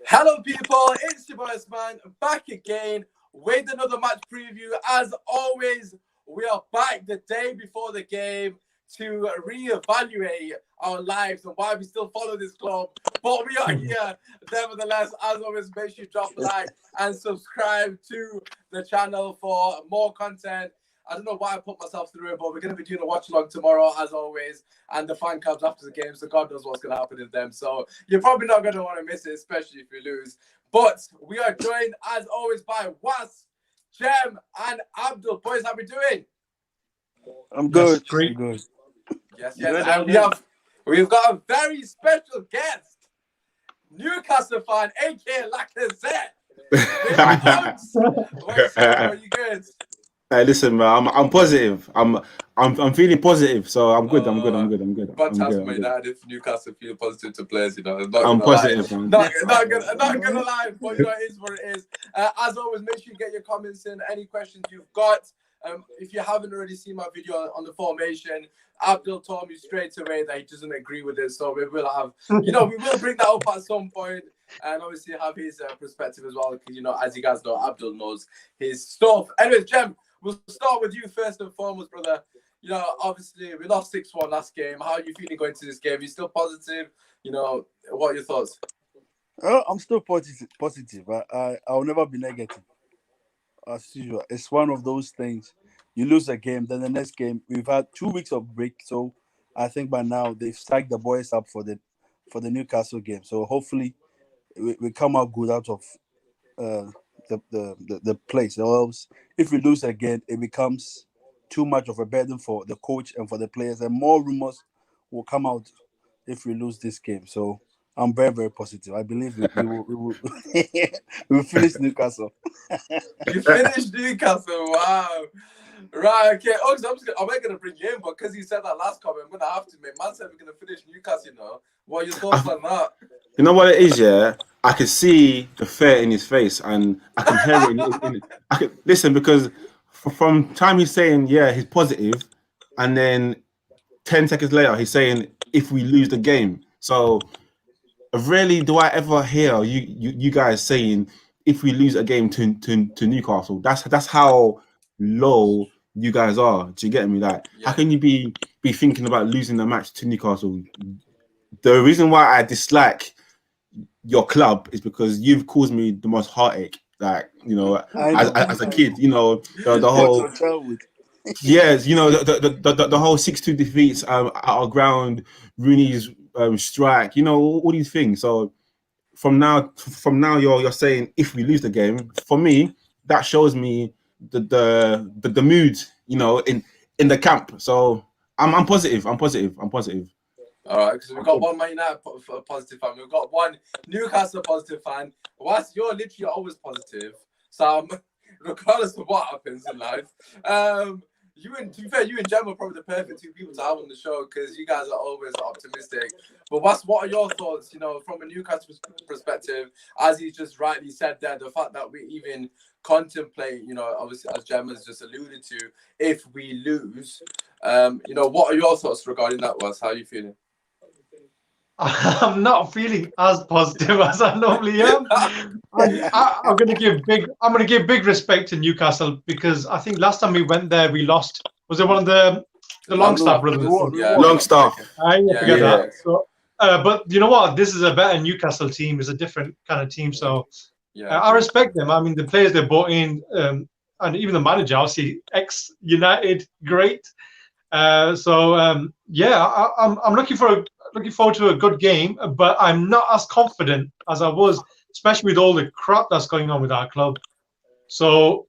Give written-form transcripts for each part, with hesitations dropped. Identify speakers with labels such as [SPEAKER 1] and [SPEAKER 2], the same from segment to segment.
[SPEAKER 1] Hello, people. It's your boy Usmaan back again with another match preview. As always, we are back the day before the game to reevaluate our lives and why we still follow this club. But we are here, nevertheless. As always, make sure you drop a like and subscribe to the channel for more content. I don't know why I put myself through it, but we're going to be doing a watch along tomorrow, as always, and the fan clubs after the game. So God knows what's going to happen in them. So you're probably not going to want to miss it, especially if we lose. But we are joined, as always, by Was, Jem, and Abdul. Boys, how we doing?
[SPEAKER 2] I'm good.
[SPEAKER 3] Yes, great.
[SPEAKER 2] I'm good.
[SPEAKER 1] Yes.
[SPEAKER 2] Good,
[SPEAKER 1] And we've got a very special guest, Newcastle fan, aka Lacazette. What's up? Are you good?
[SPEAKER 3] Hey, listen, man. I'm positive. I'm feeling positive, so I'm good. I'm good.
[SPEAKER 1] Fantastic, man. That if Newcastle feel positive to players, you know, I'm not
[SPEAKER 3] I'm
[SPEAKER 1] gonna
[SPEAKER 3] positive,
[SPEAKER 1] lie.
[SPEAKER 3] man.
[SPEAKER 1] Not gonna lie, but you know, it is what it is. As always, make sure you get your comments in. Any questions you've got. If you haven't already seen my video on the formation, Abdul told me straight away that he doesn't agree with it. So we will have, we will bring that up at some point, and obviously have his perspective as well. Because as you guys know, Abdul knows his stuff. Anyways, Jem, we'll start with you first and foremost, brother. Obviously we lost 6-1 last game. How are you feeling going to this game? Are you still positive? What are your thoughts?
[SPEAKER 2] I'm still positive. I'll never be negative. As usual, it's one of those things. You lose a game, then the next game. We've had 2 weeks of break, so I think by now they've psyched the boys up for the Newcastle game. So hopefully we come out good out of uh, the place. Or else, if we lose again, it becomes too much of a burden for the coach and for the players, and more rumors will come out if we lose this game. So I'm very, very positive. I believe we will we will finish Newcastle.
[SPEAKER 1] You finished Newcastle. Wow. Right, okay. Also, I'm not going to bring you in, but because you said that last comment, I'm going to have to, make man said we're going to finish Newcastle, What are your thoughts on that?
[SPEAKER 3] You know what it is, yeah? I can see the fear in his face, and I can hear it. I can listen because from time he's saying, yeah, he's positive, and then 10 seconds later he's saying if we lose the game. So rarely do I ever hear you guys saying if we lose a game to Newcastle. That's how low you guys are. Do you get me? Like, how can you be thinking about losing the match to Newcastle? The reason why I dislike your club is because you've caused me the most heartache. Like, as a kid, the whole yes, the whole 6-2 defeats at our ground, Rooney's strike, all these things. So from now you're saying if we lose the game, for me that shows me the mood, in the camp. So I'm positive.
[SPEAKER 1] All right, because we've got one Man United positive fan, we've got one Newcastle positive fan. Whilst you're literally always positive, so regardless of what happens in life, to be fair, you and Jem are probably the perfect two people to have on the show because you guys are always optimistic. But what are your thoughts, from a Newcastle perspective, as he just rightly said there, the fact that we even contemplate, obviously as Jem has just alluded to, if we lose, what are your thoughts regarding that, Was? How are you feeling?
[SPEAKER 4] I'm not feeling as positive as I normally am. I'm going to give big respect to Newcastle because I think last time we went there we lost. Was it one of the Longstaff brothers?
[SPEAKER 1] Yeah,
[SPEAKER 3] Longstaff.
[SPEAKER 4] I forget that. So, but you know what? This is a better Newcastle team. It's a different kind of team. So I respect them. I mean, the players they brought in, and even the manager, obviously ex-United, great. I'm looking forward to a good game, but I'm not as confident as I was, especially with all the crap that's going on with our club. So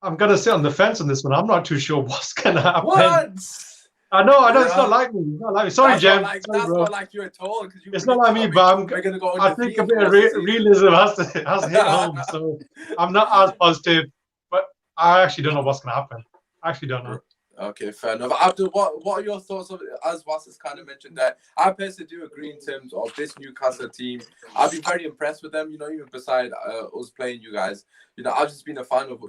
[SPEAKER 4] I'm gonna sit on the fence on this one. I'm not too sure what's gonna happen.
[SPEAKER 1] What?
[SPEAKER 4] I know. It's not like me. Sorry, Jem.
[SPEAKER 1] That's not like you at all.
[SPEAKER 4] It's not like me, but I think a bit of realism has to hit home. So I'm not as positive, but I actually don't know what's gonna happen. I actually don't know.
[SPEAKER 1] Okay, fair enough. Abdul, what are your thoughts of, as Was has kind of mentioned there? I personally do agree in terms of this Newcastle team. I've been very impressed with them, even beside us playing you guys. I've just been a fan of,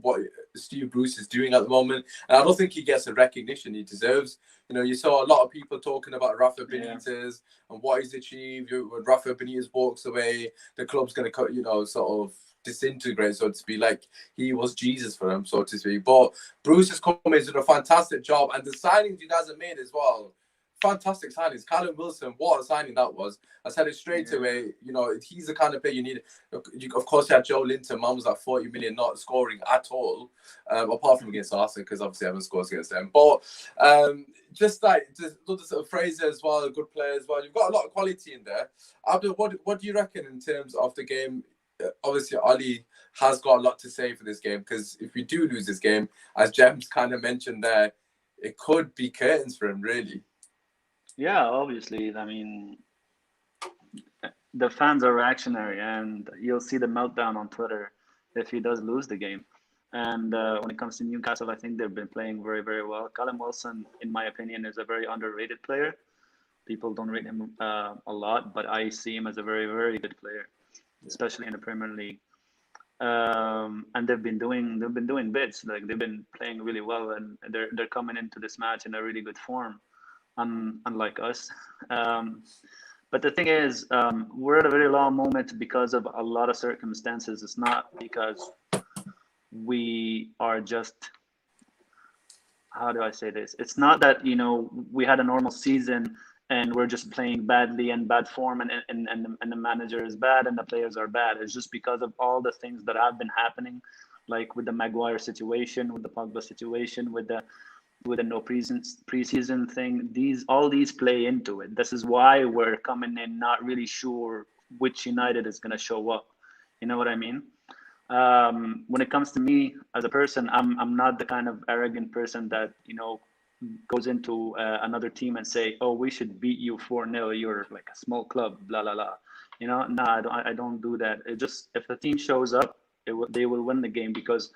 [SPEAKER 1] what Steve Bruce is doing at the moment. And I don't think he gets the recognition he deserves. You saw a lot of people talking about Rafa Benitez and what he's achieved. When Rafa Benitez walks away, the club's going to, sort of disintegrate, so to speak, like he was Jesus for them, so to speak. But Bruce has come in, he's done a fantastic job, and the signings you guys have made as well, fantastic signings. Callum Wilson, what a signing that was. I said it straight away, he's the kind of player you need. Of course, you had Joe Linton, man was at 40 million, not scoring at all, apart from against Arsenal, because obviously I haven't scored against them. But just other sort of Fraser as well, a good player as well. You've got a lot of quality in there. Abdul, what do you reckon in terms of the game? Obviously, Ollie has got a lot to say for this game, because if we do lose this game, as James kind of mentioned there, it could be curtains for him, really.
[SPEAKER 5] Yeah, obviously. I mean, the fans are reactionary, and you'll see the meltdown on Twitter if he does lose the game. And when it comes to Newcastle, I think they've been playing very, very well. Callum Wilson, in my opinion, is a very underrated player. People don't rate him a lot, but I see him as a very, very good player, especially in the Premier League. And they've been doing bits, like they've been playing really well, and they're coming into this match in a really good form, unlike us. But the thing is, we're at a very long moment because of a lot of circumstances. It's not because we are just, how do I say this? It's not that, we had a normal season and we're just playing badly and bad form, and the manager is bad and the players are bad. It's just because of all the things that have been happening, like with the Maguire situation, with the Pogba situation, with the no preseason thing. All these play into it. This is why we're coming in not really sure which United is going to show up. You know what I mean? When it comes to me as a person, I'm not the kind of arrogant person that, goes into another team and say, oh, we should beat you 4-0. You're like a small club, blah, blah, blah. No, I don't do that. It just, if the team shows up, they will win the game, because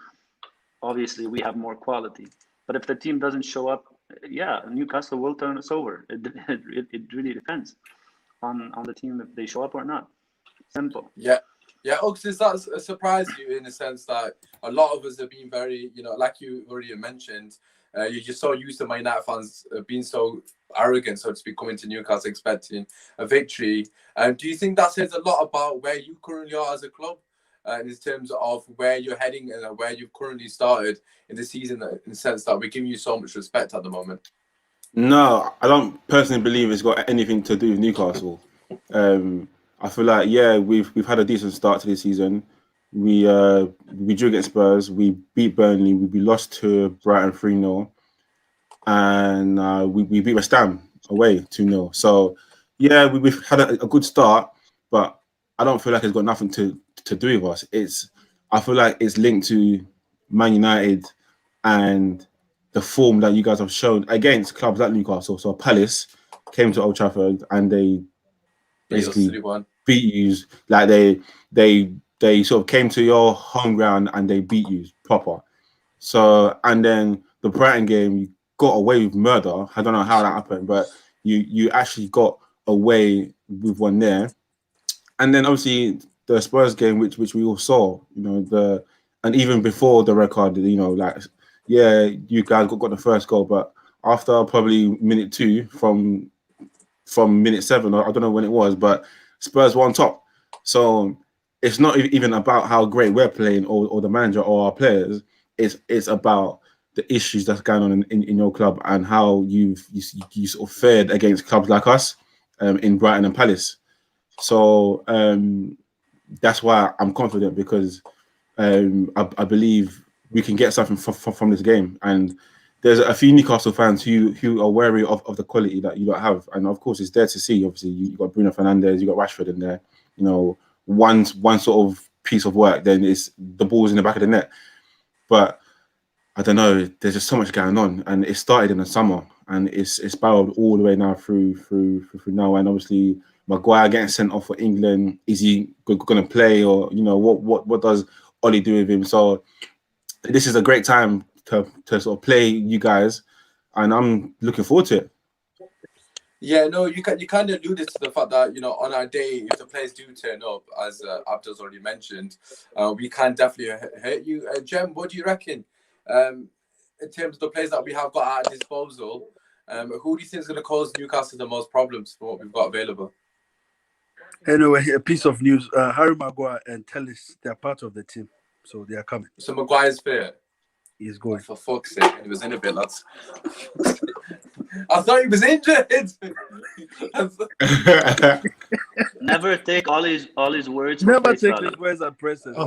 [SPEAKER 5] obviously we have more quality. But if the team doesn't show up, yeah, Newcastle will turn us over. It really depends on the team if they show up or not. Simple.
[SPEAKER 1] Yeah. Yeah, Uggs, does that surprise you in the sense that a lot of us have been very, like you already mentioned, you're just so used to Man United fans being so arrogant, so to speak, coming to Newcastle expecting a victory. Do you think that says a lot about where you currently are as a club, in terms of where you're heading and where you've currently started in the season, in the sense that we're giving you so much respect at the moment?
[SPEAKER 3] No, I don't personally believe it's got anything to do with Newcastle. I feel like, we've had a decent start to this season. We drew against Spurs, we beat Burnley, we lost to Brighton 3-0, and we beat West Ham away 2-0. So we've had a good start, but I don't feel like it's got nothing to do with us. I feel like it's linked to Man United and the form that you guys have shown against clubs like Newcastle. So Palace came to Old Trafford and they basically beat you. Like they sort of came to your home ground and they beat you proper. So, and then the Brighton game, you got away with murder. I don't know how that happened, but you actually got away with one there. And then obviously the Spurs game, which we all saw, and even before the record, you guys got the first goal, but after probably minute 2 from minute 7, I don't know when it was, but Spurs were on top. So it's not even about how great we're playing or the manager or our players. It's about the issues that's going on in your club and how you sort of fared against clubs like us in Brighton and Palace. So that's why I'm confident, because I believe we can get something from this game. And there's a few Newcastle fans who are wary of the quality that you don't have. And of course, it's there to see. Obviously, you got Bruno Fernandes, you got Rashford in there. One sort of piece of work, then it's the ball's in the back of the net. But I don't know. There's just so much going on, and it started in the summer, and it's spiraled all the way now through now. And obviously, Maguire getting sent off for England. Is he going to play, or what does Ollie do with him? So this is a great time to sort of play you guys, and I'm looking forward to it.
[SPEAKER 1] Yeah, no, you kind of alluded to the fact that, you know, on our day, if the players do turn up, as Abdul's already mentioned, we can definitely hurt you. Jem, what do you reckon? In terms of the players that we have got at our disposal, who do you think is going to cause Newcastle the most problems for what we've got available?
[SPEAKER 2] Anyway, a piece of news: Harry Maguire and Tellis, they are part of the team, so they are coming.
[SPEAKER 1] So Maguire's fit.
[SPEAKER 2] He's going.
[SPEAKER 1] For fuck's sake, he was in a bit, lads. I thought he was injured.
[SPEAKER 5] Never take all his words.
[SPEAKER 2] Never take his words at present.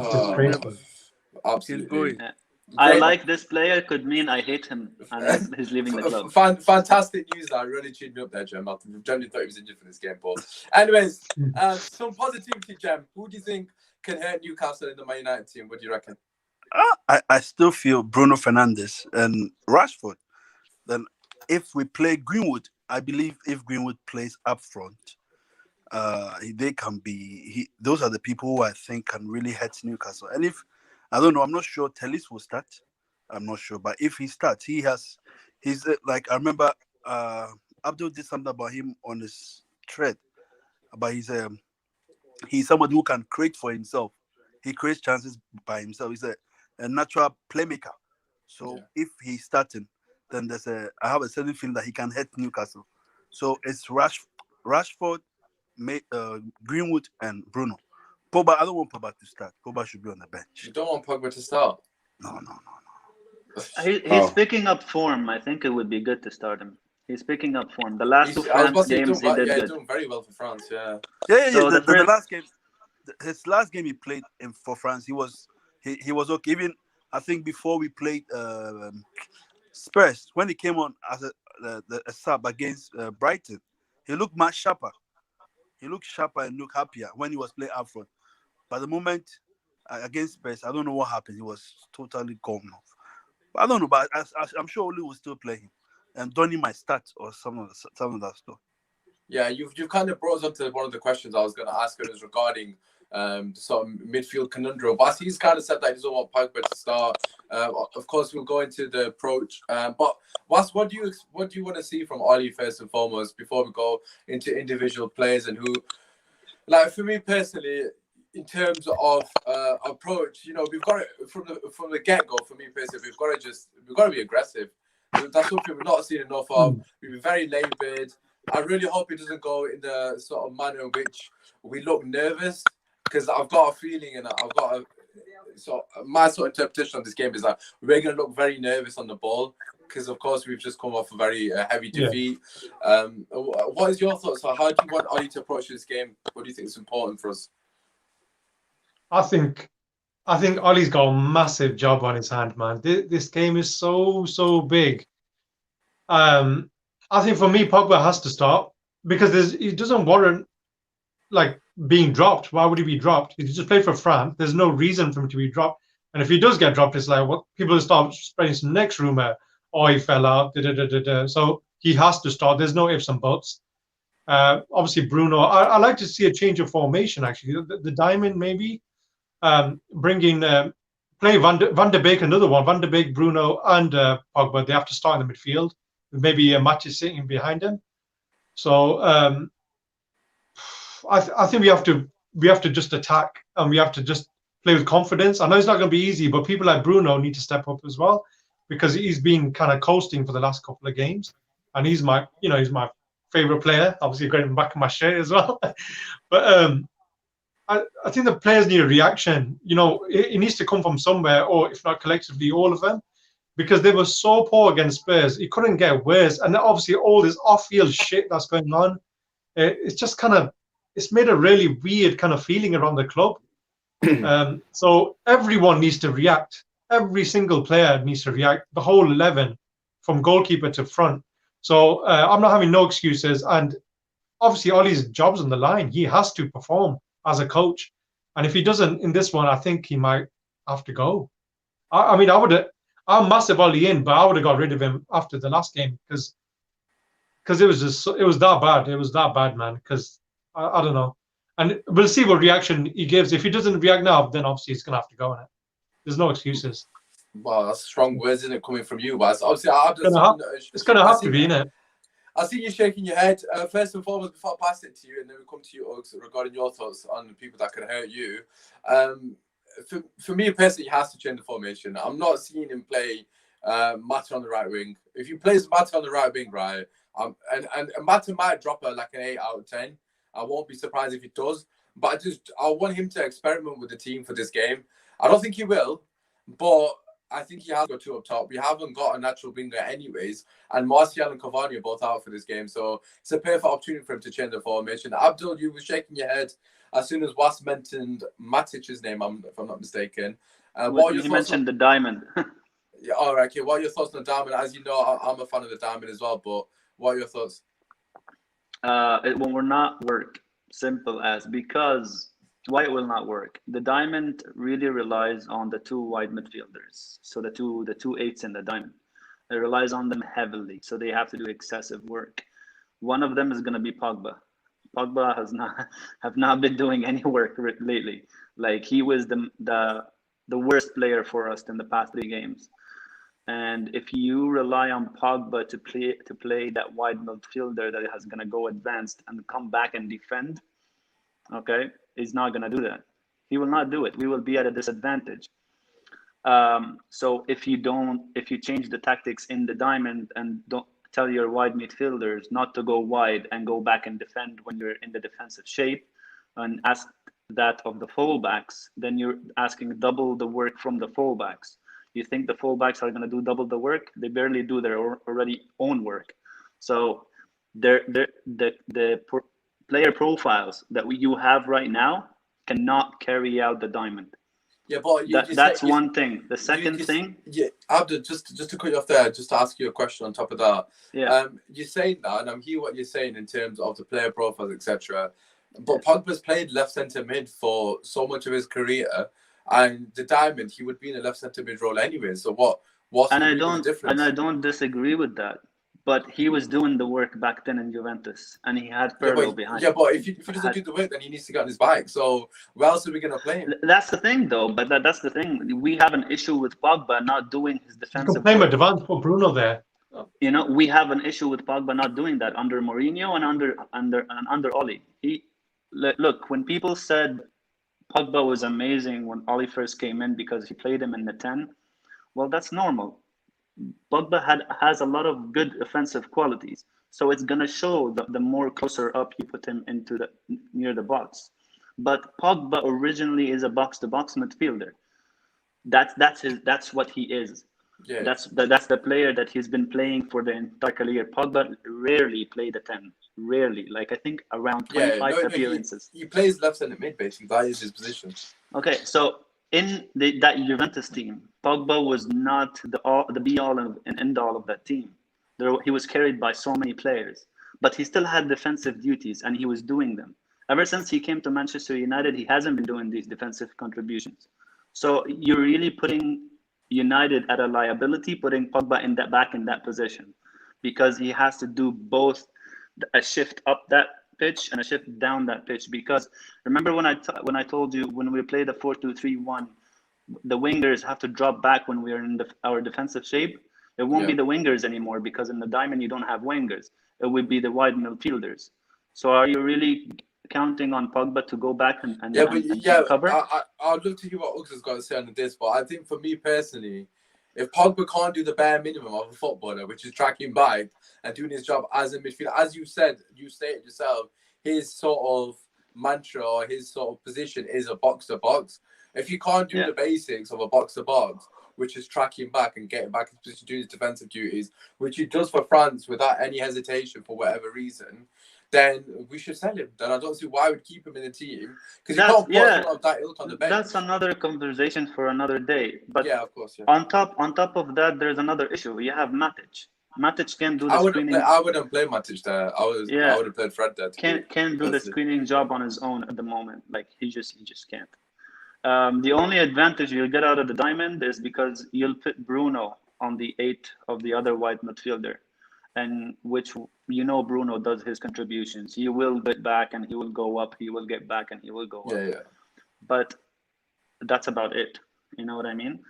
[SPEAKER 1] Absolutely.
[SPEAKER 5] Yeah. I like this player could mean I hate him, and he's leaving the club.
[SPEAKER 1] Fantastic news. That really cheered me up there, Jem. I generally thought he was injured for this game, but anyways, some positivity, Jem. Who do you think can hurt Newcastle in the Man United team? What do you reckon?
[SPEAKER 2] I still feel Bruno Fernandes and Rashford. Then if we play Greenwood, I believe if Greenwood plays up front, they can be. Those are the people who I think can really hurt Newcastle. And if I don't know, I'm not sure Tellis will start. I'm not sure, but if he starts, he's like I remember Abdul did something about him on his thread, but he's somebody who can create for himself. He creates chances by himself. He's a natural playmaker. So if he's starting, then I have a certain feeling that he can hit Newcastle. So it's Rashford, Greenwood, and Bruno. Pogba, I don't want Pogba to start. Pogba should be on the bench.
[SPEAKER 1] You don't want Pogba to start?
[SPEAKER 2] No.
[SPEAKER 5] He's picking up form. I think it would be good to start him. He's picking up form. The last two France games, he did good.
[SPEAKER 1] He's doing very well for France, yeah.
[SPEAKER 2] So the last game, his last game he played for France, he was okay. Even I think before we played Spurs, when he came on as a sub against Brighton, he looked much sharper. He looked sharper and looked happier when he was playing up front. But the moment against Spurs, I don't know what happened. He was totally gone off. But I don't know, but I'm sure Oli will still play him. And Donny might start or some of that stuff. Yeah,
[SPEAKER 1] you've kind of brought us onto one of the questions I was going to ask. It was regarding the sort of midfield conundrum. But he's kind of said that he doesn't want Pogba to start. Of course, we'll go into the approach. But what do you want to see from Oli first and foremost before we go into individual players and who? Like for me personally, in terms of approach, you know, we've got it from the get go. For me personally, we've got to be aggressive. That's something we've not seen enough of. We've been very laboured. I really hope it doesn't go in the sort of manner in which we look nervous, because I've got a feeling and my sort of interpretation of this game is that we're going to look very nervous on the ball because, of course, we've just come off a very heavy defeat. What is your thoughts? How do you want Oli to approach this game? What do you think is important for us?
[SPEAKER 4] I think Ollie's got a massive job on his hand, man. This game is so big. I think for me, Pogba has to start because he doesn't warrant like being dropped. Why would he be dropped? He just played for France. There's no reason for him to be dropped. And if he does get dropped, it's like what people start spreading some next rumor. Oh, he fell out. So he has to start. There's no ifs and buts. Obviously, Bruno. I like to see a change of formation. Actually, the diamond maybe. Bringing play Van de Beek, another one. Van de Beek, Bruno, and Pogba. They have to start in the midfield. Maybe a match is sitting behind him. So I think we have to just attack and we have to just play with confidence. I know it's not going to be easy, but people like Bruno need to step up as well because he's been kind of coasting for the last couple of games, and he's my favorite player. Obviously, got him back in my shirt as well. But I think the players need a reaction. You know, it needs to come from somewhere, or if not collectively, all of them, because they were so poor against Spurs. It couldn't get worse. And obviously all this off-field shit that's going on, it's just it's made a really weird kind of feeling around the club. So everyone needs to react. Every single player needs to react. The whole 11, from goalkeeper to front. So I'm not having no excuses. And obviously Ollie's job's on the line. He has to perform as a coach. And if he doesn't in this one, I think he might have to go. I'm massive Ollie in, but I would have got rid of him after the last game because it was that bad. It was that bad, man. Because I don't know, and we'll see what reaction he gives. If he doesn't react now, then obviously he's gonna have to go in it. There's no excuses.
[SPEAKER 1] Well, that's strong words, isn't it, coming from you? But obviously,
[SPEAKER 4] it's gonna have to be, innit?
[SPEAKER 1] I see you shaking your head. First and foremost, before I pass it to you, and then we come to you, Uggs, regarding your thoughts on the people that can hurt you. For me personally, he has to change the formation. I'm not seeing him play Mata on the right wing. If he plays Mata on the right wing, right, and Mata might drop her like an 8 out of 10. I won't be surprised if he does. But I want him to experiment with the team for this game. I don't think he will, but I think he has got two up top. We haven't got a natural winger anyways, and Martial and Cavani are both out for this game, so it's a perfect opportunity for him to change the formation. Abdul, you were shaking your head as soon as Was mentioned Matic's name, if I'm not mistaken.
[SPEAKER 5] He mentioned the diamond.
[SPEAKER 1] Yeah, all right, okay. What are your thoughts on the diamond? As you know, I'm a fan of the diamond as well, but what are your thoughts?
[SPEAKER 5] It will not work. Simple as, because why it will not work. The diamond really relies on the two wide midfielders. So the two eights in the diamond. It relies on them heavily. So they have to do excessive work. One of them is going to be Pogba. Pogba have not been doing any work lately. Like, he was the worst player for us in the past 3 games. And if you rely on Pogba to play that wide midfielder that is going to go advanced and come back and defend, okay, he's not going to do that. He will not do it. We will be at a disadvantage. So if you change the tactics in the diamond and don't tell your wide midfielders not to go wide and go back and defend when you're in the defensive shape, and ask that of the fullbacks, then you're asking double the work from the fullbacks. You think the fullbacks are going to do double the work? They barely do their already own work. So the player profiles that you have right now cannot carry out the diamond.
[SPEAKER 1] Yeah, but
[SPEAKER 5] that's one thing. The second thing,
[SPEAKER 1] yeah, Abdul, just to cut you off there, just to ask you a question on top of that.
[SPEAKER 5] Yeah.
[SPEAKER 1] You're saying that, and I'm hearing what you're saying in terms of the player profiles, etc. But Pogba's played left centre mid for so much of his career, and the diamond, he would be in a left centre mid role anyway. So what's the difference?
[SPEAKER 5] And I don't disagree with that. But he was doing the work back then in Juventus, and he had Pirlo behind.
[SPEAKER 1] Yeah, but if he doesn't do the work, then he needs to get on his bike. So where else are we going to play him?
[SPEAKER 5] That's the thing, though. But that's the thing. We have an issue with Pogba not doing his defensive.
[SPEAKER 4] You can play him advanced for Bruno there.
[SPEAKER 5] You know, we have an issue with Pogba not doing that under Mourinho and under Oli. Look, when people said Pogba was amazing when Oli first came in because he played him in the 10, well, that's normal. Pogba has a lot of good offensive qualities, so it's gonna show the more closer up you put him into near the box. But Pogba originally is a box-to-box midfielder. That's what he is.
[SPEAKER 1] Yeah.
[SPEAKER 5] That's the player that he's been playing for the entire career. Pogba rarely played a 10. Rarely, like I think around 25 appearances.
[SPEAKER 1] He plays left centre mid, basically. That is his position.
[SPEAKER 5] Okay, so in that Juventus team, Pogba was not the be all and end all of that team. He was carried by so many players, but he still had defensive duties, and he was doing them. Ever since he came to Manchester United, he hasn't been doing these defensive contributions. So you're really putting United at a liability, putting Pogba in that position, because he has to do both a shift up that pitch and a shift down that pitch. Because remember when I told you when we play the 4-2-3-1, the wingers have to drop back when we are in our defensive shape. It won't be the wingers anymore, because in the diamond you don't have wingers. It would be the wide midfielders. So are you really counting on Pogba to go back and cover?
[SPEAKER 1] I'd love to hear what Uggs has got to say on this, but I think for me personally, if Pogba can't do the bare minimum of a footballer, which is tracking back and doing his job as a midfielder, as you stated yourself, his sort of mantra or his sort of position is a box-to-box. If you can't do the basics of a box-to-box, which is tracking back and getting back into position to do his defensive duties, which he does for France without any hesitation for whatever reason, then we should sell him. Then I don't see why we'd keep him in the team, because you can't put someone of that ilk on the bench.
[SPEAKER 5] That's another conversation for another day. But
[SPEAKER 1] of course,
[SPEAKER 5] on top of that, there's another issue. You have Matic. Matic can do the screening.
[SPEAKER 1] I wouldn't play Matic there. I would have played Fred there.
[SPEAKER 5] Can't do the screening job on his own at the moment. Like he just can't. The only advantage you'll get out of the diamond is because you'll put Bruno on the 8 of the other wide midfielder, and which Bruno does his contributions. He will get back and he will go up. He will get back and he will go up.
[SPEAKER 1] Yeah.
[SPEAKER 5] But that's about it. You know what I mean?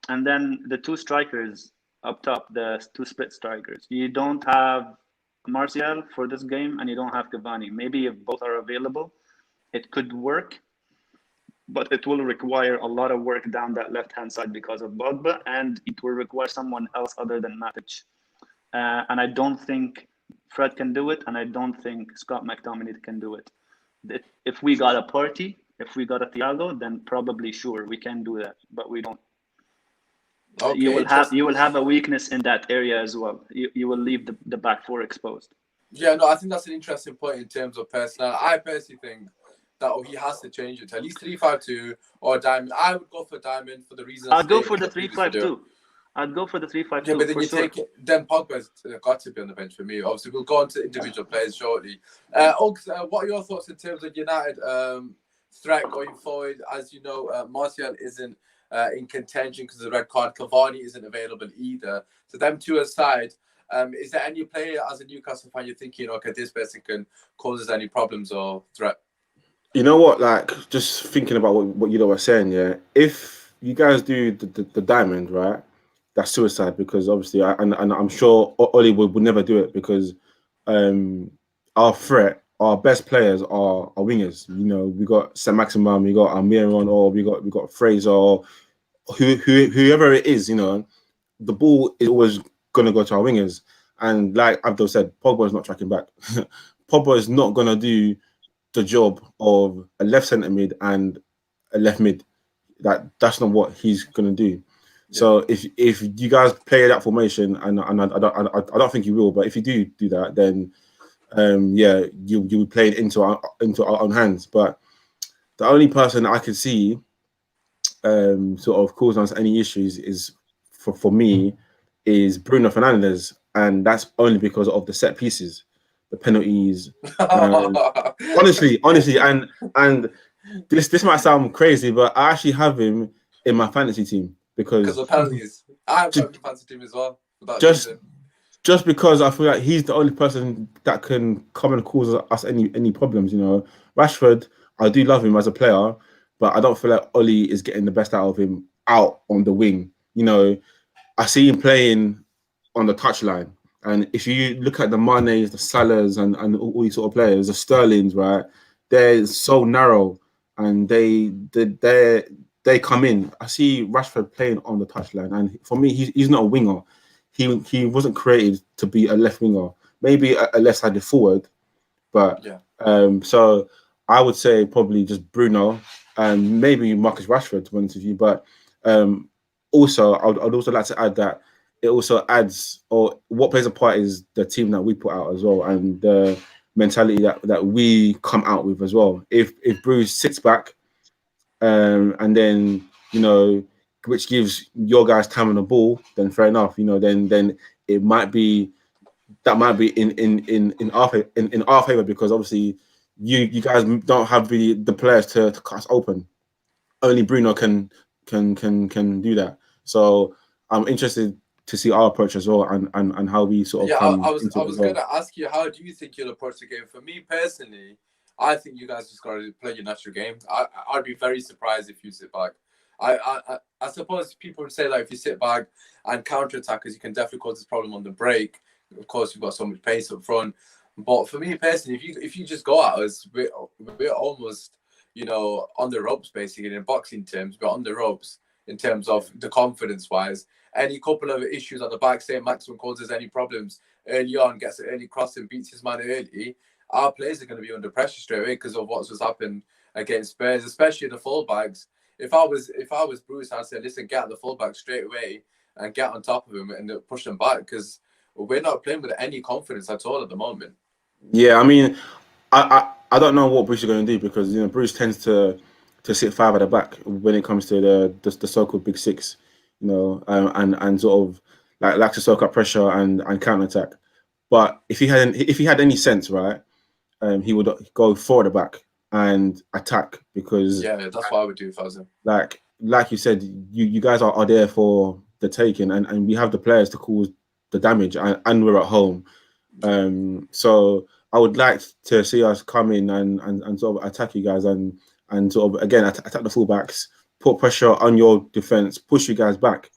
[SPEAKER 5] And then the two strikers up top, the two split strikers. You don't have Martial for this game, and you don't have Cavani. Maybe if both are available, it could work, but it will require a lot of work down that left-hand side because of Pogba, and it will require someone else other than Matic. And I don't think Fred can do it, and I don't think Scott McTominay can do it. If we got a party, if we got a Thiago, then probably sure we can do that, but we don't.
[SPEAKER 1] Okay,
[SPEAKER 5] you will have a weakness in that area as well. You will leave the back four exposed.
[SPEAKER 1] Yeah, no, I think that's an interesting point in terms of personnel. I personally think that he has to change it to at least 3-5-2 or Diamond. I would go for Diamond for the reasons.
[SPEAKER 5] I'd go for the 3-5-2. I'd go for the 3-5-2.
[SPEAKER 1] Yeah, but then you take it. Then Pogba's got to be on the bench for me. Obviously, we'll go on to individual players shortly. Uggs, what are your thoughts in terms of United threat going forward? As you know, Martial isn't in contention because of the red card. Cavani isn't available either. So them two aside, is there any player as a Newcastle fan you're thinking, okay, this person can cause us any problems or threat?
[SPEAKER 3] You know what? Like, just thinking about what you were saying, yeah. If you guys do the diamond, right, that's suicide because obviously, and I'm sure Oli would never do it because our threat, our best players are wingers. You know, we got Saint Maximin, we got Almiron, or we got Fraser, or whoever it is. You know, the ball is always gonna go to our wingers. And like Abdul said, Pogba is not tracking back. Pogba is not gonna do the job of a left centre mid and a left mid. That's not what he's gonna do. Yeah. So if you guys play that formation, and I don't think you will, but if you do that, then yeah, you'll be playing into our own hands. But the only person I can see sort of causing us any issues is for me is Bruno Fernandes, and that's only because of the set pieces, the penalties. Honestly, and this might sound crazy, but I actually have him in my fantasy team because
[SPEAKER 1] of penalties. I have him in my fantasy team as well.
[SPEAKER 3] Just because I feel like he's the only person that can come and cause us any problems. You know, Rashford, I do love him as a player, but I don't feel like Oli is getting the best out of him out on the wing. You know, I see him playing on the touchline. And if you look at the Manes, the Salahs, and all these sort of players, the Sterlings, right, they're so narrow, and they come in. I see Rashford playing on the touchline, and for me, he's not a winger. He wasn't created to be a left winger. Maybe a left-sided forward, but
[SPEAKER 1] yeah.
[SPEAKER 3] So I would say probably just Bruno and maybe Marcus Rashford, to be honest with you. But also, I'd also like to add that it also adds, or what plays a part is the team that we put out as well, and the mentality that we come out with as well. If Bruce sits back, and then, you know, which gives your guys time on the ball, then fair enough. You know, then it might be in our favor because obviously you guys don't have the players to cut us open. Only Bruno can do that. So I'm interested to see our approach as well, and how we sort of.
[SPEAKER 1] Yeah, I was going to ask you, how do you think you'll approach the game? For me personally, I think you guys just got to play your natural game. I'd be very surprised if you sit back. I suppose people would say that if you sit back and counter-attack, because you can definitely cause this problem on the break. Of course, you've got so much pace up front. But for me personally, if you just go at us, we're almost, you know, on the ropes basically in boxing terms. We're on the ropes in terms of the confidence-wise. Any couple of issues on the back, say Maximum causes any problems early on, gets an early crossing, beats his man early, our players are going to be under pressure straight away because of what's just happened against Spurs, especially the fullbacks. If I was Bruce, I'd say, listen, get the fullback straight away and get on top of him and push them back because we're not playing with any confidence at all at the moment.
[SPEAKER 3] Yeah, I mean, I don't know what Bruce is going to do because, you know, Bruce tends to sit five at the back when it comes to the so-called big six, you know, and sort of like to soak up pressure and counter attack. But if he had any sense, right, he would go forward the back and attack because
[SPEAKER 1] that's what I would do if I was him.
[SPEAKER 3] Like you said, you guys are there for the taking, and we have the players to cause the damage, and we're at home. So I would like to see us come in and sort of attack you guys and sort of again attack the fullbacks, put pressure on your defense, push you guys back,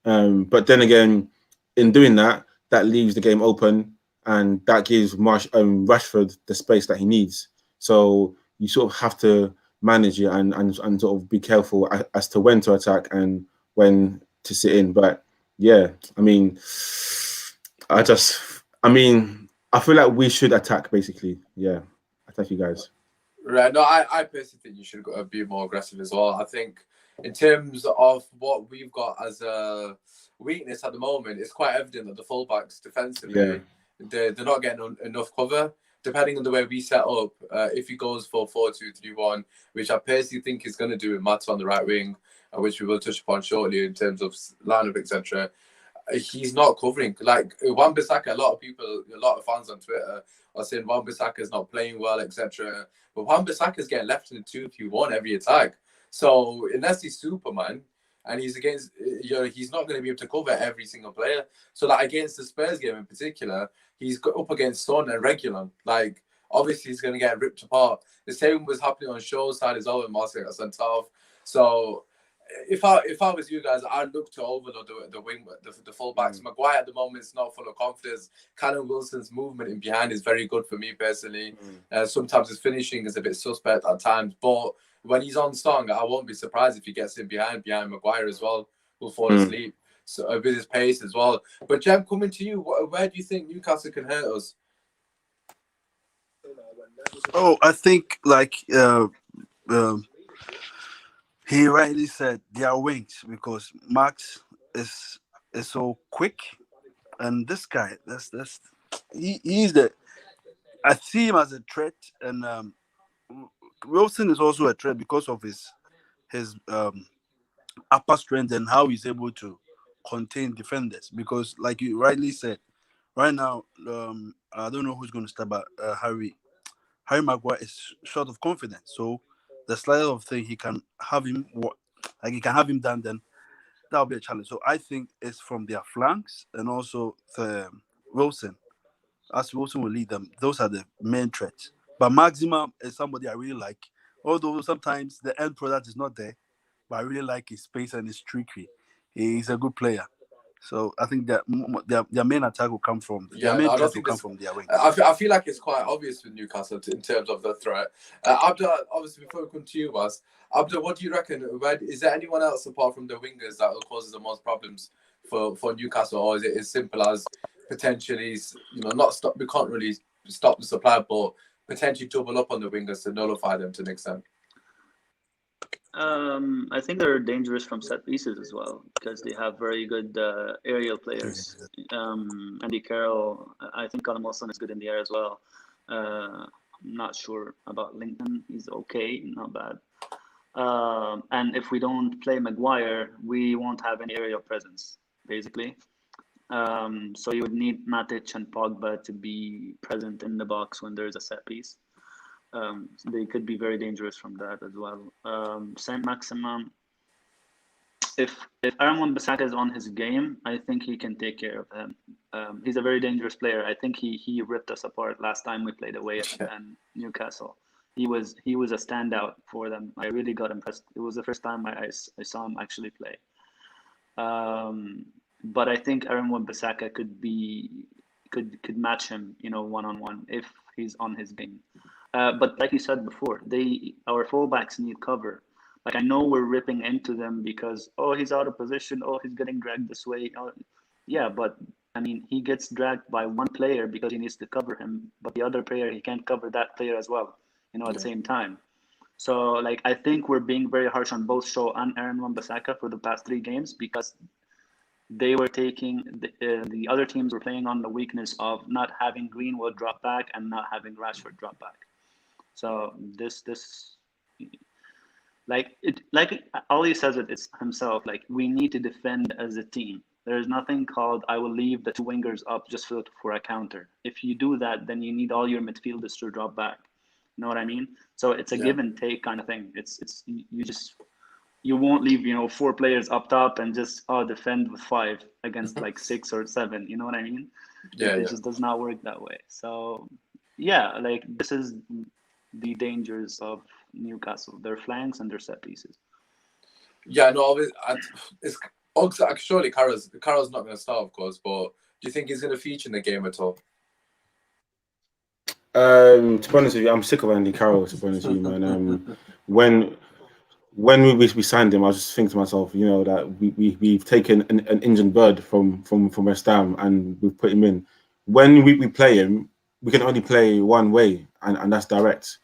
[SPEAKER 3] But then again, in doing that, that leaves the game open, and that gives Rashford the space that he needs. So you sort of have to manage it and sort of be careful as to when to attack and when to sit in. But yeah, I mean, I feel like we should attack basically. Yeah, attack you guys.
[SPEAKER 1] Right. No, I personally think you should be more aggressive as well. I think in terms of what we've got as a weakness at the moment, it's quite evident that the fullbacks defensively, they're not getting enough cover. Depending on the way we set up, if he goes for 4-2-3-1, which I personally think he's going to do with Mats on the right wing, which we will touch upon shortly in terms of lineup, etc. He's not covering. Like Wan-Bissaka, a lot of fans on Twitter are saying Wan-Bissaka is not playing well, etc. But Wan-Bissaka is getting left in the 2-3-1 every attack. So unless he's Superman and he's against, he's not going to be able to cover every single player. So like against the Spurs game in particular, he's got up against Son and Reguilon. Like obviously he's going to get ripped apart. The same was happening on Shaw's side as well when Marseille got sent off. So if I was you guys, I'd look to overload the wing, the fullbacks. Maguire at the moment is not full of confidence. Callum Wilson's movement in behind is very good for me personally. Sometimes his finishing is a bit suspect at times, but when he's on song, I won't be surprised if he gets in behind Maguire as well. Will fall asleep so with his pace as well. But Jem, coming to you, where do you think Newcastle can hurt us?
[SPEAKER 2] Oh, I think he rightly said they are wings because Max is so quick, and this guy, he's the. I see him as a threat, and Wilson is also a threat because of his upper strength and how he's able to contain defenders. Because, like you rightly said, right now, I don't know who's going to start, but Harry Maguire is short of confidence. So the slight of thing he can have him he can have him done, then that'll be a challenge. So I think it's from their flanks and also the Wilson. As Wilson will lead them, those are the main threats. But Maximum is somebody I really like. Although sometimes the end product is not there, but I really like his pace and his trickery. He's a good player. So I think that their main attack will come from their main threat will come from their wings.
[SPEAKER 1] I feel like it's quite obvious with Newcastle in terms of the threat. Abda, obviously, before we come to you, Abda, what do you reckon? Is there anyone else apart from the wingers that will cause the most problems for Newcastle, or is it as simple as potentially, not stop? We can't really stop the supply, but potentially double up on the wingers to nullify them to an extent.
[SPEAKER 5] I think they're dangerous from set pieces as well because they have very good aerial players. Andy Carroll, I think Callum Wilson is good in the air as well. I'm not sure about Lincoln. He's okay, not bad. And if we don't play Maguire, we won't have any aerial presence, basically. So you would need Matic and Pogba to be present in the box when there's a set piece. They could be very dangerous from that as well. Saint Maximin, if Aaron Wan-Bissaka is on his game, I think he can take care of him. He's a very dangerous player. I think he ripped us apart last time we played away at Newcastle. He was a standout for them. I really got impressed. It was the first time I saw him actually play. But I think Aaron Wan-Bissaka could match him, one-on-one if he's on his game. But like you said before, our fullbacks need cover. Like I know we're ripping into them because he's out of position, he's getting dragged this way. Yeah, but I mean he gets dragged by one player because he needs to cover him, but the other player he can't cover that player as well, at the same time. So like I think we're being very harsh on both Shaw and Aaron Wan-Bissaka for the past 3 games because they were taking the other teams were playing on the weakness of not having Greenwood drop back and not having Rashford drop back. So this like Ali says it's himself, like we need to defend as a team. There's nothing called I will leave the 2 wingers up just for a counter. If you do that, then you need all your midfielders to drop back. You know what I mean? So it's a give and take kind of thing. It's you won't leave 4 players up top and just defend with 5 against like 6 or 7. You know what I mean? It just does not work that way. So like this is the dangers of Newcastle, their flanks and their set pieces.
[SPEAKER 1] Yeah, no, Surely Carroll's not going to start, of course, but do you think he's going to feature in the game at all?
[SPEAKER 3] To be honest with you, I'm sick of Andy Carroll. To be honest with you, man. When we signed him, I was just thinking to myself, you know, that we've taken an injured bird from West Ham and we've put him in. When we play him, we can only play one way, and that's direct.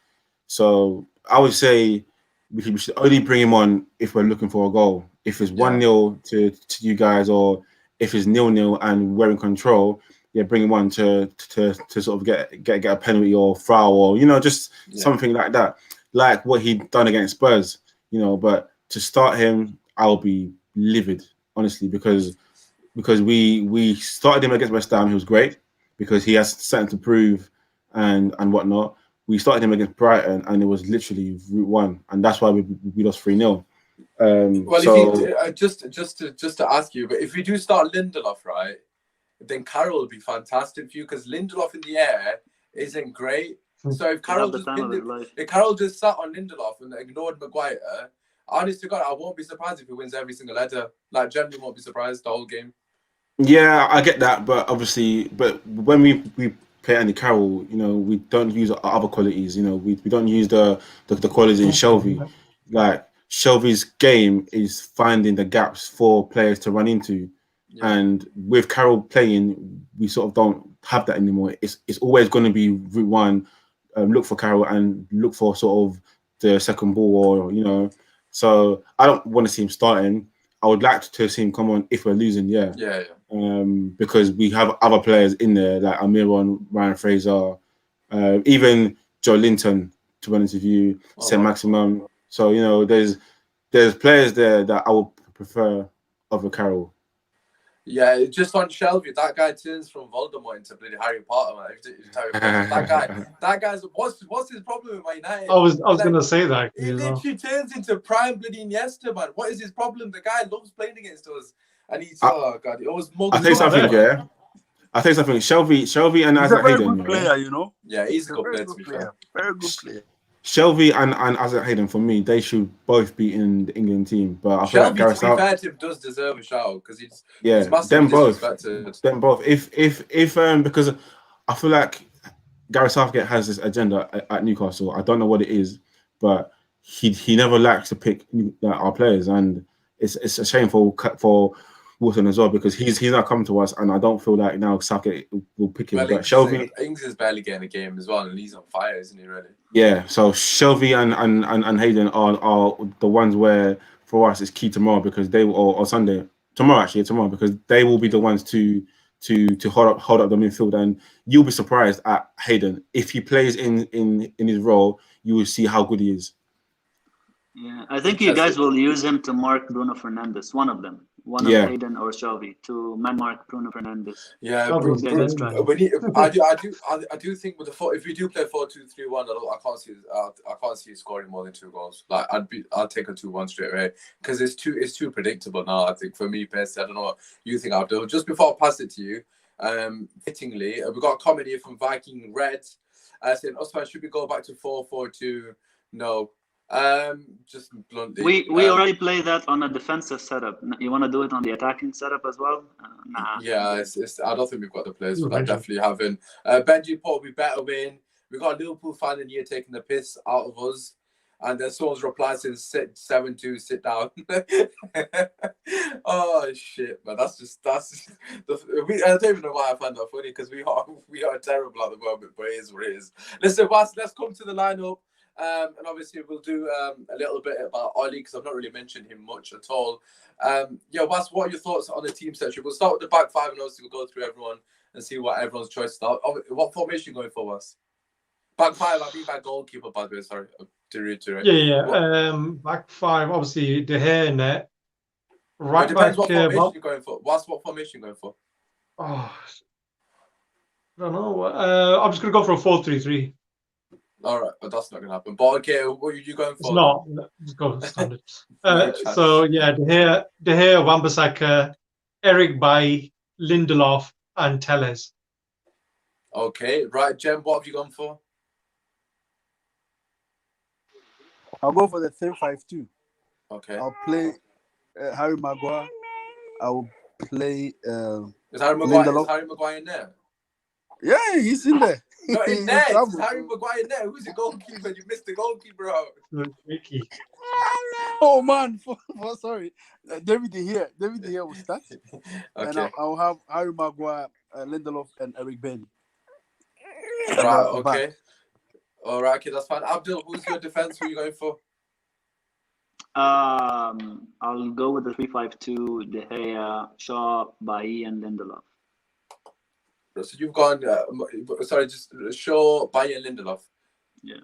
[SPEAKER 3] So I would say we should only bring him on if we're looking for a goal. If it's 1-0 to you guys, or if it's 0-0 and we're in control, yeah, bring him on to sort of get a penalty or foul, or you know, just something like that, like what he'd done against Spurs. You know, but to start him, I'll be livid, honestly, because we started him against West Ham. He was great because he has something to prove and whatnot. We started him against Brighton, and it was literally route one, and that's why we lost 3-0.
[SPEAKER 1] Well,
[SPEAKER 3] so,
[SPEAKER 1] if you, just to ask you, but if we do start Lindelof, right, then Carroll will be fantastic for you because Lindelof in the air isn't great. So if Carroll just sat on Lindelof and ignored Maguire, honest to God, I won't be surprised if he wins every single header. Like, generally won't be surprised the whole game.
[SPEAKER 3] Yeah, I get that, but obviously, when we play Andy Carroll, you know, we don't use our other qualities. You know, we don't use the qualities in Shelvey. Like Shelvey's game is finding the gaps for players to run into, and with Carroll playing, we sort of don't have that anymore. It's always going to be route one, look for Carroll and look for sort of the second ball, or you know. So I don't want to see him starting. I would like to see him come on if we're losing, because we have other players in there like Almiron, Ryan Fraser, even Joe Linton, to be honest with you, Saint Maximum. So you know, there's players there that I would prefer over Carroll.
[SPEAKER 1] Yeah, just on Shelvey, that guy turns from Voldemort into bloody Harry Potter, man. That guy's what's his problem with Man United?
[SPEAKER 4] I was gonna say that.
[SPEAKER 1] He literally turns into prime bloody Iniesta, man. What is his problem? The guy loves playing against us, and he's oh god, he always mugs.
[SPEAKER 3] I think something, yeah. I think something. Shelvey and Isaac Hayden,
[SPEAKER 2] good player, you know.
[SPEAKER 1] Yeah, he's a good player. To be fair,
[SPEAKER 2] very good player.
[SPEAKER 3] Shelvey and Isaac Hayden, for me, they should both be in the England team. But I feel like Gareth
[SPEAKER 1] Southgate does deserve a shout because he's
[SPEAKER 3] them both. If because I feel like Gareth Southgate has this agenda at Newcastle. I don't know what it is, but he never likes to pick our players, and it's a shame for Wilson as well because he's not come to us, and I don't feel like now Southgate will pick him.
[SPEAKER 1] Well,
[SPEAKER 3] but Shelvey,
[SPEAKER 1] Ings is barely getting a game as well, and he's on fire, isn't he? Really?
[SPEAKER 3] Yeah. So Shelvey and Hayden are the ones where for us it's key tomorrow because they or Sunday tomorrow because they will be the ones to hold up the midfield, and you'll be surprised at Hayden if he plays in his role. You will see how good he is.
[SPEAKER 5] Yeah, I think you guys will use him to mark Bruno Fernandes, one of them. One of Hayden or Shelvey to man mark Bruno Fernandes.
[SPEAKER 1] Yeah, I do think with if we do play 4-2-3-1, I can't see scoring more than 2 goals. Like I'd take a 2-1 straight away because it's too predictable now. I think for me personally, I don't know what you think I'll do. Just before I pass it to you, fittingly, we got a comment here from Viking Red saying, Usmaan, should we go back to 4-4-2? No. Just bluntly,
[SPEAKER 5] we already play that on a defensive setup. You want to do it on the attacking setup as well? Nah.
[SPEAKER 1] Yeah, I don't think we've got the players for that. Definitely haven't. Benji Port, we better win. We got a Liverpool fan in here taking the piss out of us, and then someone's reply saying 7-2, sit down. Oh shit, man, I don't even know why I find that funny because we are terrible at the moment, but it is what it is. Listen, let's come to the lineup. And obviously we'll do a little bit about Ollie because I've not really mentioned him much at all. Was, what are your thoughts on the team section? We'll start with the back five and obviously we'll go through everyone and see what everyone's choice is. What formation are you going for, Was? Back five, I mean back goalkeeper, by the way, sorry to reiterate.
[SPEAKER 4] Yeah. Back five, obviously De Gea in there.
[SPEAKER 1] Right back. Depends what formation you're going for. What formation are you going for?
[SPEAKER 4] Oh, I don't know. I'm just going to go for a 4-3-3.
[SPEAKER 1] All right, but that's not going to happen. But okay, what are you going for?
[SPEAKER 4] It's not. Just go standard. So yeah, De Gea, Wan-Bissaka, Eric Bailly, Lindelof, and Telles.
[SPEAKER 1] Okay, right, Jem, what have you gone for?
[SPEAKER 2] I'll go for the 3-5-2.
[SPEAKER 1] Okay.
[SPEAKER 2] I'll play Harry Maguire I will play
[SPEAKER 1] Is Harry Maguire? Is
[SPEAKER 2] Lindelof.
[SPEAKER 1] Harry Maguire in there?
[SPEAKER 2] Yeah, he's in there.
[SPEAKER 1] Not in
[SPEAKER 2] He's
[SPEAKER 1] there.
[SPEAKER 2] trouble,
[SPEAKER 1] Is Harry
[SPEAKER 2] bro.
[SPEAKER 1] Maguire in there? Who's the goalkeeper? You missed the goalkeeper out.
[SPEAKER 4] Tricky.
[SPEAKER 2] Oh man, sorry. David De Gea will start, and
[SPEAKER 1] Okay.
[SPEAKER 2] I'll have Harry Maguire, Lindelof, and Eric Bailly.
[SPEAKER 1] Right. Okay. All right. Okay, that's fine. Abdul, who's your defense? Who are you going for?
[SPEAKER 5] I'll go with the 3-5-2. De Gea, Shaw, Bailly, and Lindelof.
[SPEAKER 1] So you've gone. Sorry, just Shaw, Bailly, and Lindelof.
[SPEAKER 5] Yeah.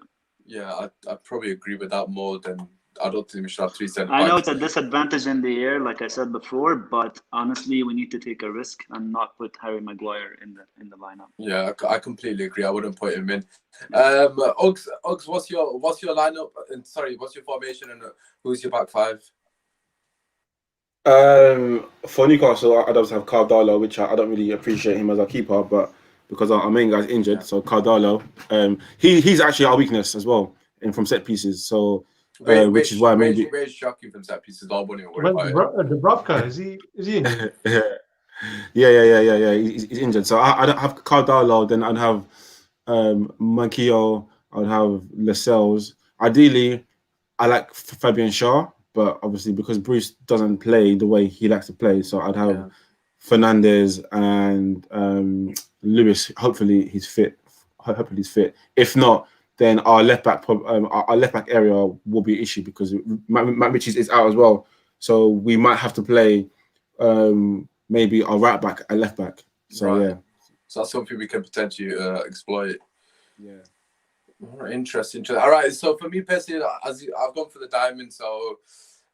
[SPEAKER 1] Yeah, I probably agree with that more than. I don't think we should have 3 centre
[SPEAKER 5] I know
[SPEAKER 1] backs.
[SPEAKER 5] it's a disadvantage in the air, like I said before, but honestly, we need to take a risk and not put Harry Maguire in the lineup.
[SPEAKER 1] Yeah, I completely agree. I wouldn't put him in. Uggs, what's your lineup? And sorry, what's your formation and who's your back five?
[SPEAKER 3] For Newcastle, I'd also have Cardalo, which I don't really appreciate him as a keeper, but because our main guy's injured, so Cardalo. He's actually our weakness as well, and from set pieces. So. Which is why maybe
[SPEAKER 1] where's shocking from set pieces. I wouldn't worry about it.
[SPEAKER 4] Dubravka, is he injured?
[SPEAKER 3] yeah. He's injured. So I don't have Cardalo. Then I'd have Mankio. I'd have Lascelles. Ideally, I like Fabian Shaw, but obviously because Bruce doesn't play the way he likes to play, so I'd have Fernandez and Lewis. Hopefully he's fit. If not, then our left back area will be an issue because Matt Ritchie is out as well. So we might have to play maybe our right back and left back. So
[SPEAKER 1] right.
[SPEAKER 3] Yeah.
[SPEAKER 1] So that's something we can potentially exploit.
[SPEAKER 3] Yeah.
[SPEAKER 1] Interesting. All right. So for me personally, I've gone for the diamond. So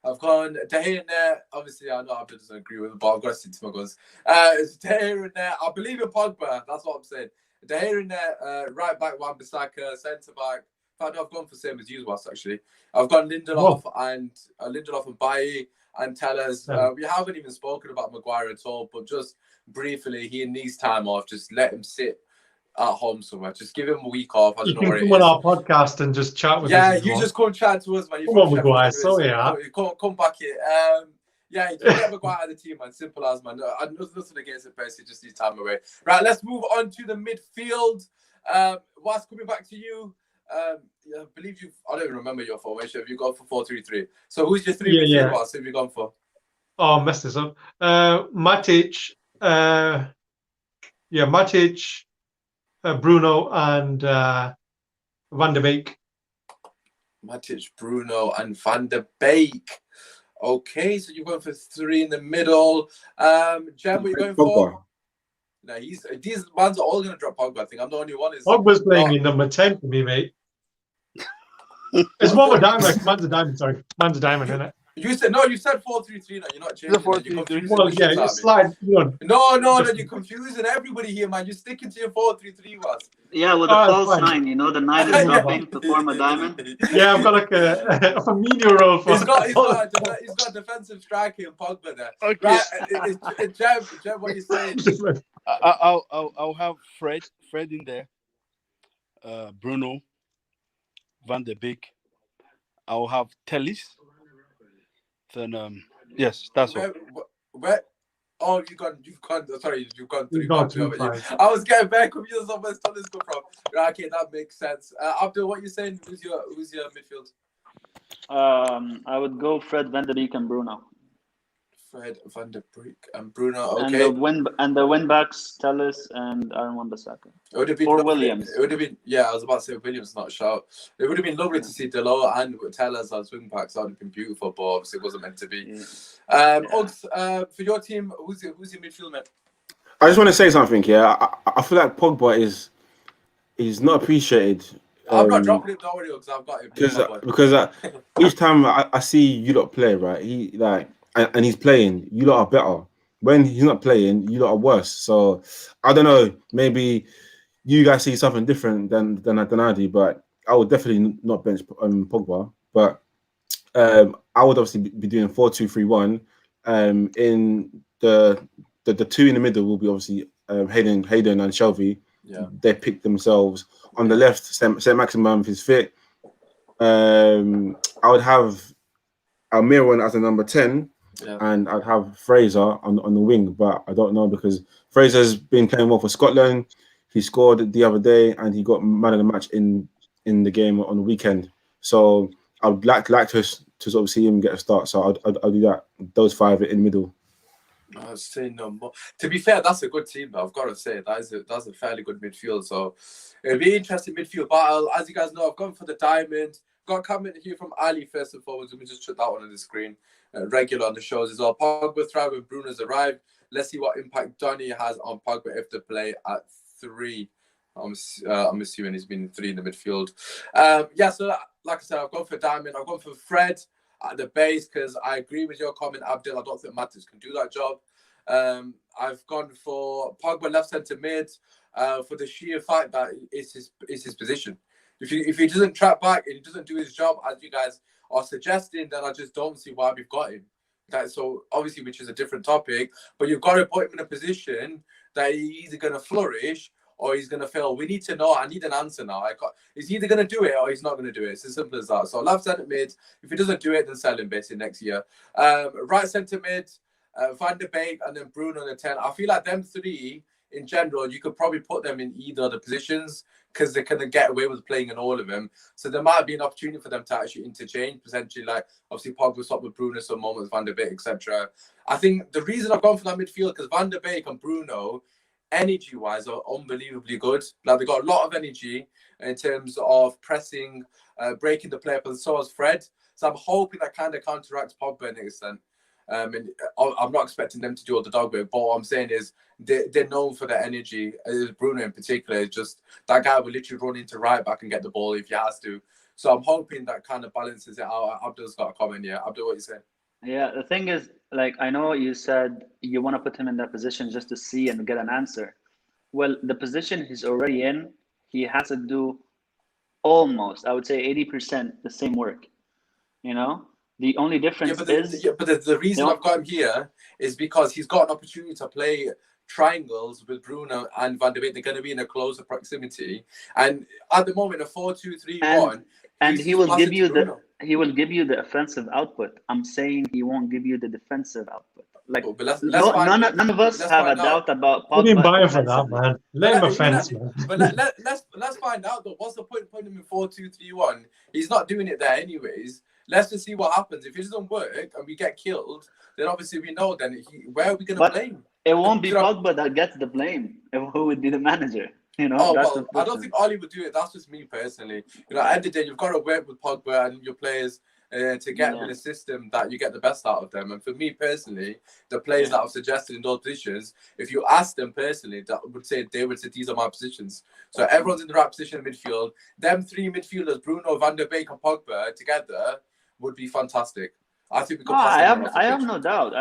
[SPEAKER 1] I've gone De Gea in there. Obviously, I know Abdul doesn't agree with it, but I've got to stick to my guns. It's De Gea in there. I believe in Pogba. That's what I'm saying. De Gea in there, right back Wan-Bissaka, centre back. In fact, I've gone for same as you, was actually. I've gone Lindelof and Bailly and Tellers. We haven't even spoken about Maguire at all, but just briefly, he needs time off. Just let him sit at home somewhere. Just give him a week off. I don't know where it is.
[SPEAKER 4] Come on our podcast and just chat with us.
[SPEAKER 1] Yeah, you just come chat to us, man.
[SPEAKER 4] Come on, Maguire. So yeah,
[SPEAKER 1] come back here. Yeah, you can get Maguire out of the team, man. Simple as, man. Nothing against it, basically. Just needs time away. Right, let's move on to the midfield. Was coming back to you. I believe I don't even remember your formation. Have you gone for 4-3-3? So who's your three midfield was? Have you gone for?
[SPEAKER 4] Oh, I messed this up. Matic. Matic, Bruno, and Van der Beek.
[SPEAKER 1] Matic, Bruno, and Van der Beek. Okay, so you're going for 3 in the middle. Jem, what are you going for? No, these ones are all going to drop Pogba. I think I'm the only one.
[SPEAKER 4] Pogba's playing in number 10 for me, mate. It's more of a diamond. Man's a diamond, sorry. Man's a diamond, isn't it?
[SPEAKER 1] You said 4-3-3. No, you're not changing.
[SPEAKER 2] 4-3-3.
[SPEAKER 4] Well, yeah, it's slide.
[SPEAKER 1] No, you're confusing everybody here, man. You're sticking to your 4-3-3 was.
[SPEAKER 5] Yeah, with the false 9. You know, the 9 is dropping to form a diamond.
[SPEAKER 4] Yeah, I've got like a Firmino role for.
[SPEAKER 1] He's got defensive striker in Pogba there.
[SPEAKER 2] Okay.
[SPEAKER 1] Right, Jeb, what are you saying?
[SPEAKER 2] I'll have Fred in there. Bruno, Van der Beek. I'll have Tellis. Then yes, that's all.
[SPEAKER 1] Where? Oh, you've gone. Sorry, you've gone 3.
[SPEAKER 4] I
[SPEAKER 1] was getting very confused on where this come from. Right, okay, that makes sense. Abdul, what are you saying? Who's your midfield?
[SPEAKER 5] I would go Fred, Van der Beek, and Bruno.
[SPEAKER 1] Fred, Van der Beek, and Bruno. Okay.
[SPEAKER 5] And the win backs, Tellus and Aaron Wan-Bissaka.
[SPEAKER 1] It would have been
[SPEAKER 5] Williams.
[SPEAKER 1] It would have been. Yeah, I was about to say Williams, not shout. It would have been lovely to see Delo and Tellus as wing backs. That would have been beautiful, but obviously it wasn't meant to be. Uggs, for your team, who's your midfield man?
[SPEAKER 3] I just want to say something here. I feel like Pogba is not appreciated.
[SPEAKER 1] I'm not dropping him. Don't worry, Uggs. I've got him.
[SPEAKER 3] Because each time I see you lot play, right? And he's playing, you lot are better. When he's not playing, you lot are worse. So I don't know. Maybe you guys see something different than I do. But I would definitely not bench Pogba. But I would obviously be doing 4-2-3-1. In the 2 in the middle will be obviously Hayden and Shelby.
[SPEAKER 1] Yeah,
[SPEAKER 3] they pick themselves. On the left, St. Maximum if he's fit. I would have Almiron as a number 10. and I'd have Fraser on the wing, but I don't know because Fraser's been playing well for Scotland. He scored the other day, and he got man of the match in the game on the weekend. So I'd like to sort of see him get a start. So I'll do that. Those 5 in the middle.
[SPEAKER 1] I'll say no more. To be fair, that's a good team, though. I've got to say that's a fairly good midfield. So it'll be interesting midfield battle. As you guys know, I've gone for the diamond. Got a comment here from Ali first and foremost. Let me just put that one on the screen. Regular on the shows as well. Pogba thrive when Bruno's arrived. Let's see what impact Donny has on Pogba if they play at 3. I'm assuming he's been 3 in the midfield. So like I said, I've gone for diamond. I've gone for Fred at the base because I agree with your comment, Abdul. I don't think Matters can do that job. I've gone for Pogba left centre mid for the sheer fact that it's his position. If he doesn't track back and he doesn't do his job, as you guys are suggesting, then I just don't see why we've got him. So obviously, which is a different topic, but you've got to put him in a position that he's either going to flourish or he's going to fail. We need to know. I need an answer now. He's either going to do it or he's not going to do it. It's as simple as that. So left centre mid. If he doesn't do it, then sell him basically next year. Right centre mid, Van de Beek, and then Bruno on the 10. I feel like them 3 in general, you could probably put them in either of the positions because they're going to get away with playing in all of them. So there might be an opportunity for them to actually interchange, potentially, like obviously Pogba swap with Bruno some moments, Van de Beek, etc. I think the reason I've gone for that midfield because Van de Beek and Bruno, energy-wise, are unbelievably good. Like they got a lot of energy in terms of pressing, breaking the play up, and so has Fred. So I'm hoping that kind of counteracts Pogba in an extent. And I'm not expecting them to do all the dog work, but what I'm saying is they're known for their energy. Bruno in particular is just that guy will literally run into right back and get the ball if he has to. So I'm hoping that kind of balances it out. Abdul's got a comment here. Abdul, what you saying?
[SPEAKER 5] Yeah, the thing is, like, I know you said you want to put him in that position just to see and get an answer. Well, the position he's already in, he has to do almost, I would say 80% the same work. You know? The only difference
[SPEAKER 1] but the reason I've got him here is because he's got an opportunity to play triangles with Bruno and Van de Beek. They're going to be in a closer proximity, and at the moment, a 4-2-3-1,
[SPEAKER 5] and he will give you the offensive output. I'm saying he won't give you the defensive output. Like none of us have a doubt about Pogba.
[SPEAKER 4] We didn't buy him for that, man. Let him offense, man.
[SPEAKER 1] But let's find out though. What's the point of putting him in 4-2-3-1? He's not doing it there anyways. Let's just see what happens. If it doesn't work and we get killed, then obviously we know. Then where are we going to blame?
[SPEAKER 5] It won't be Pogba that gets the blame. Who would be the manager? You know.
[SPEAKER 1] I don't think Oli would do it. That's just me personally. You know, at the end of the day, you've got to work with Pogba and your players to get with a system that you get the best out of them. And for me personally, the players that I've suggested in those positions, if you ask them personally, that would say these are my positions. So everyone's in the right position in midfield. Them 3 midfielders, Bruno, Van de Beek, and Pogba together would be fantastic. I think we could.
[SPEAKER 5] I have no doubt.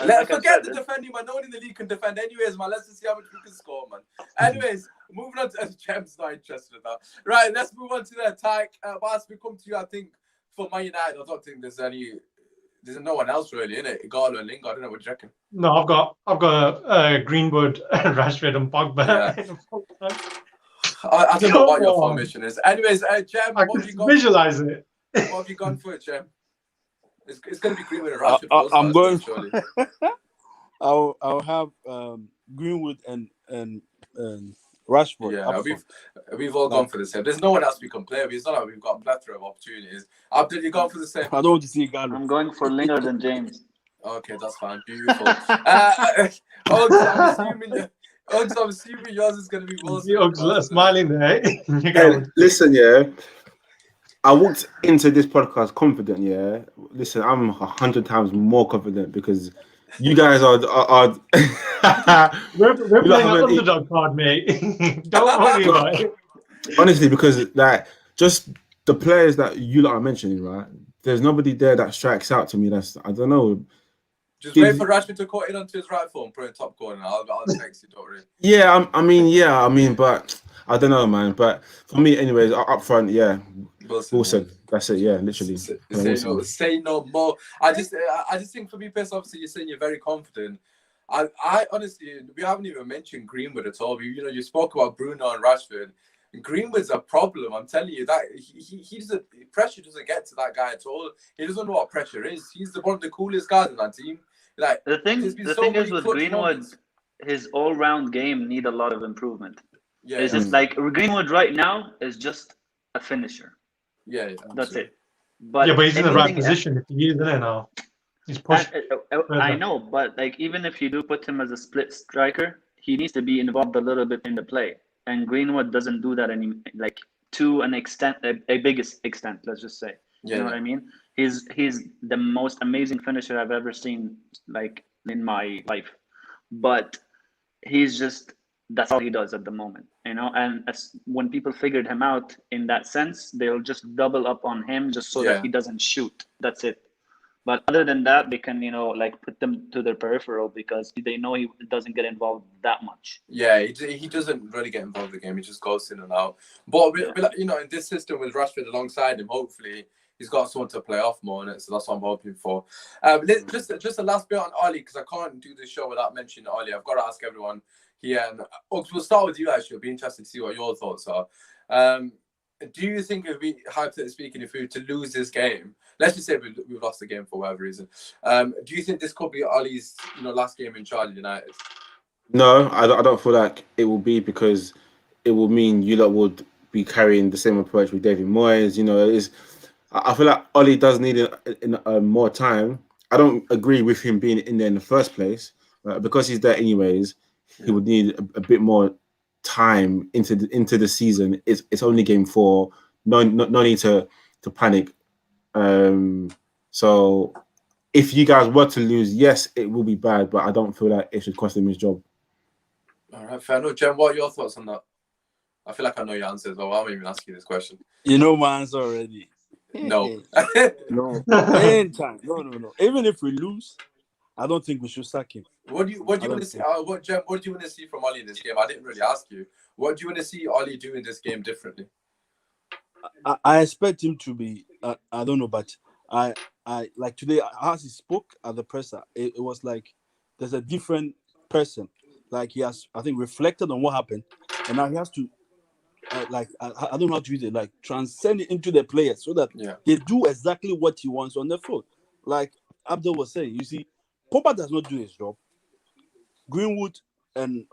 [SPEAKER 1] Let's forget the defending, man. No one in the league can defend, anyways, man. Let's just see how much we can score, man. Anyways, moving on to Jem's not interested in that. Right, let's move on to the attack. Whilst we come to you, I think for Man United, I don't think there's no one else really in it. Igalo and Lingard. I don't know what you reckon.
[SPEAKER 4] No, I've got Greenwood, Rashford, and Pogba.
[SPEAKER 1] Yeah. I don't know what your formation is. Anyways, Jem, what have you got?
[SPEAKER 4] Visualize it.
[SPEAKER 1] What have you gone for, Jem? It's going to be Greenwood and Rashford.
[SPEAKER 2] I'm going for. I'll have Greenwood and Rashford.
[SPEAKER 1] Yeah, we've all gone for the same. There's no one else we can play with. It's not like we've got a plethora of opportunities. Abdul, you gone for the same?
[SPEAKER 2] I don't want to see Gallo.
[SPEAKER 5] I'm going for Lingard and James.
[SPEAKER 1] Okay, that's fine. Beautiful. I'm assuming yours is going to be Wolves.
[SPEAKER 4] Smiling there.
[SPEAKER 3] Hey, listen, yeah. I walked into this podcast confident, yeah. Listen, I'm 100 times more confident because you guys are
[SPEAKER 4] we're playing an underdog card, mate. Don't worry about it.
[SPEAKER 3] Honestly, because like just the players that you lot are mentioning, right? There's nobody there that strikes out to me. That's I don't know.
[SPEAKER 1] Just wait for Rashford to cut in onto his right foot and put in top corner. I'll text you, don't worry.
[SPEAKER 3] Yeah, I mean, but I don't know, man. But for me, anyways, up front, yeah. Wilson. That's it, yeah, literally.
[SPEAKER 1] Say no more. I just think for me personally, obviously you're saying you're very confident. I honestly, we haven't even mentioned Greenwood at all. You spoke about Bruno and Rashford. Greenwood's a problem. I'm telling you that he doesn't, pressure doesn't get to that guy at all. He doesn't know what pressure is. He's one of the coolest guys in that team. Like
[SPEAKER 5] the thing is with Greenwood, his all-round game need a lot of improvement. Yeah, it's just like Greenwood right now is just a finisher.
[SPEAKER 1] Yeah,
[SPEAKER 5] that's it.
[SPEAKER 4] But he's in the right position if he is there now. He's pushed.
[SPEAKER 5] I know, but like even if you do put him as a split striker, he needs to be involved a little bit in the play. And Greenwood doesn't do that like to an extent, a biggest extent, let's just say. You know what I mean? He's the most amazing finisher I've ever seen, like in my life. But he's just, that's all he does at the moment, you know. And when people figured him out in that sense, they'll just double up on him just so that he doesn't shoot. That's it. But other than that, they can, like put them to their peripheral because they know he doesn't get involved that much.
[SPEAKER 1] Yeah, he doesn't really get involved in the game. He just goes in and out. But, in this system with Rashford alongside him, hopefully he's got someone to play off more on it. So that's what I'm hoping for. Just a last bit on Ollie, because I can't do this show without mentioning Ollie. I've got to ask everyone here. And Uggs, we'll start with you, actually. It'll be interesting to see what your thoughts are. Do you think, if we, hypothetically speaking, if we were to lose this game, let's just say we've lost the game for whatever reason, do you think this could be Ollie's last game in charge of United?
[SPEAKER 3] No, I don't feel like it will be, because it will mean you lot would be carrying the same approach with David Moyes. I feel like Ollie does need more time. I don't agree with him being in there in the first place, because he's there anyways. He would need a bit more time into the season. It's only game 4. No need to panic. So if you guys were to lose, yes, it will be bad, but I don't feel like it should cost him his job.
[SPEAKER 1] All right, fair enough. Jem, what are your thoughts on that? I feel like I know your answer as well. I won't even ask you this question.
[SPEAKER 2] You know my answer already.
[SPEAKER 1] No.
[SPEAKER 2] No. Anytime. No. Even if we lose, I don't think we should sack him.
[SPEAKER 1] What do you want to see? Jem, what do you want to see from Ollie in this game? I didn't really ask you. What do you want to see Ollie do in this game differently?
[SPEAKER 2] I expect him to be. I don't know, but I like today as he spoke at the presser, it was like there's a different person. Like he has, I think, reflected on what happened, and now he has to, I don't know how to use it, like transcend it into the players so that they do exactly what he wants on the field. Like Abdul was saying, you see, Pogba does not do his job. Greenwood and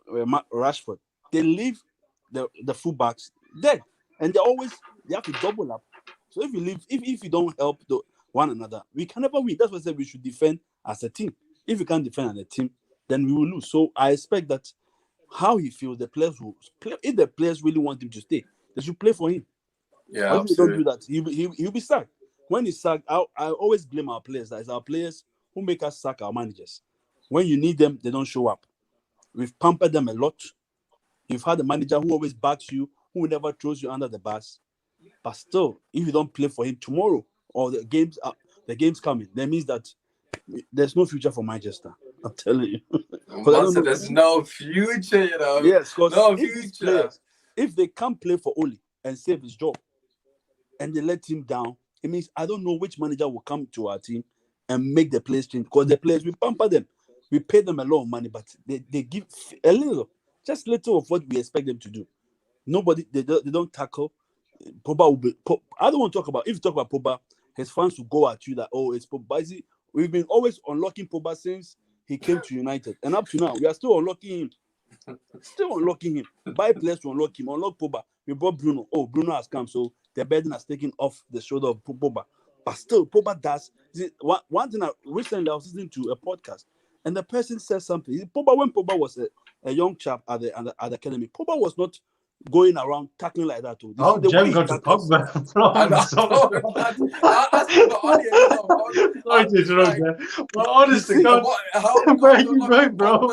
[SPEAKER 2] Rashford, they leave the fullbacks dead, and they have to double up. So if you leave, if you don't help one another, we can never win. That's why I said we should defend as a team. If we can't defend as a team, then we will lose. So I expect that how he feels, the players will play. If the players really want him to stay, they should play for him.
[SPEAKER 1] Yeah,
[SPEAKER 2] if they don't do that, he'll be sacked. When he's sacked, I always blame our players. That is our players who make us sack our managers. When you need them, they don't show up. We've pampered them a lot. You've had a manager who always backs you, who never throws you under the bus. But still, if you don't play for him tomorrow or the game's coming, that means that there's no future for Manchester. I'm telling you.
[SPEAKER 1] There's no future,
[SPEAKER 2] Yes, because
[SPEAKER 1] no future.
[SPEAKER 2] If they can't play for Oli and save his job, and they let him down, it means I don't know which manager will come to our team and make the players change. Because the players, we pamper them, we pay them a lot of money, but they give a little, just little of what we expect them to do. Nobody, they don't tackle. Pogba will be. I don't want to talk about. If you talk about Pogba, his fans will go at you that it's Pogba. See, we've been always unlocking Pogba since he came to United, and up to now we are still unlocking him. Buy players to unlock him. Unlock Pogba. We brought Bruno. Bruno has come, so the burden has taken off the shoulder of Pogba. But still, Pogba does. See, one thing recently I was listening to a podcast, and the person said something. When Pogba was a young chap at the academy, Pogba was not going around tackling like that too.
[SPEAKER 4] Jem got to Pogba. Sorry to interrupt you. But honestly, where are you going, bro?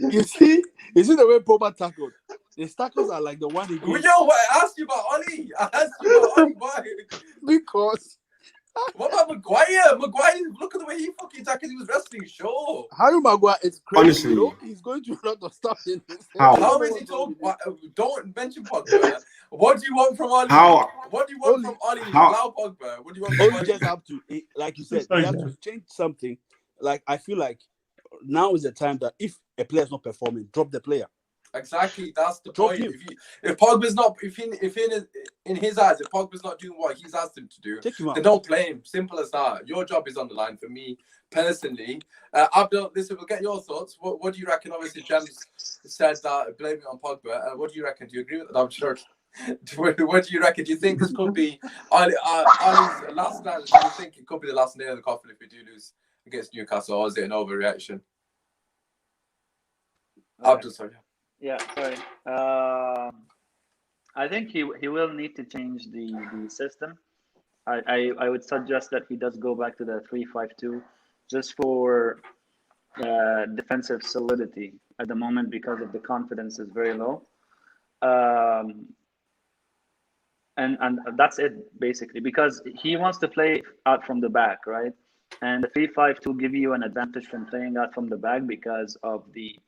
[SPEAKER 2] You see the way Pogba tackled? His tackles are like the one he gave.
[SPEAKER 1] I asked you about Ollie. Why?
[SPEAKER 2] Because
[SPEAKER 1] what about Maguire? Maguire, look at the way he fucking tackled. He was wrestling, sure.
[SPEAKER 2] Harry Maguire is crazy.
[SPEAKER 3] Honestly,
[SPEAKER 2] he's going through a lot of stuff in this.
[SPEAKER 3] How
[SPEAKER 1] is he talking? Don't mention Pogba. What do you want from Ollie? What do you want from Ollie? Allow Pogba. What do you want from Ollie?
[SPEAKER 2] Just have to, like you said, you have to change something. Like I feel like now is the time that if a player is not performing, drop the player.
[SPEAKER 1] Exactly, that's the
[SPEAKER 2] Drop
[SPEAKER 1] point.
[SPEAKER 2] him.
[SPEAKER 1] If Pogba's not, if in his eyes, if Pogba's not doing what he's asked him to do,
[SPEAKER 2] Take him out.
[SPEAKER 1] then don't play him. Simple as that. Your job is on the line for me personally. Abdul, listen, we'll get your thoughts. What do you reckon? Obviously, James said that blame it on Pogba. What do you reckon? Do you agree with that? I'm sure. What do you reckon? Do you think this could be Ali's last dance? Do you think it could be the last nail in the coffin if we do lose against Newcastle, or is it an overreaction? Abdul, sorry.
[SPEAKER 5] Yeah, sorry. I think he will need to change the system. I would suggest that he does go back to the 3-5-2 just for defensive solidity at the moment, because of the confidence is very low. And that's it basically, because he wants to play out from the back, right? And the 3-5-2 give you an advantage from playing out from the back because of the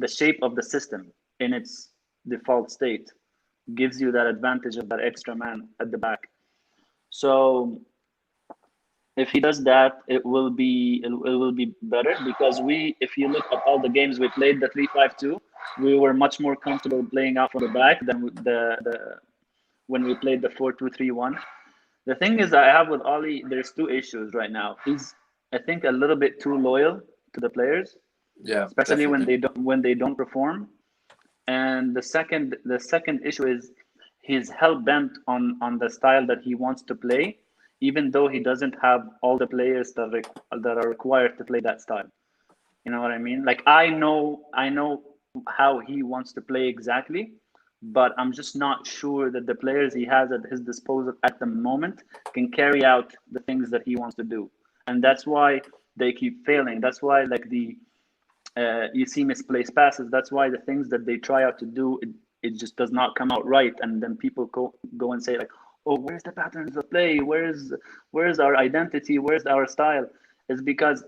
[SPEAKER 5] shape of the system in its default state gives you that advantage of that extra man at the back. So if he does that, it will be better, because if you look at all the games we played the 3-5-2, we were much more comfortable playing out from the back than when we played the 4-2-3-1. The thing is, I have with Oli, there's two issues right now. He's, I think, a little bit too loyal to the players.
[SPEAKER 1] Yeah,
[SPEAKER 5] especially
[SPEAKER 1] definitely.
[SPEAKER 5] when they don't perform. And the second issue is he's hell bent on the style that he wants to play, even though he doesn't have all the players that are required to play that style. You know what I mean? Like, I know how he wants to play exactly, but I'm just not sure that the players he has at his disposal at the moment can carry out the things that he wants to do. And that's why they keep failing. That's why, like, you see misplaced passes. That's why the things that they try out to do, it just does not come out right. And then people go and say, like, oh, where's the patterns of play? Where's our identity? Where's our style? It's because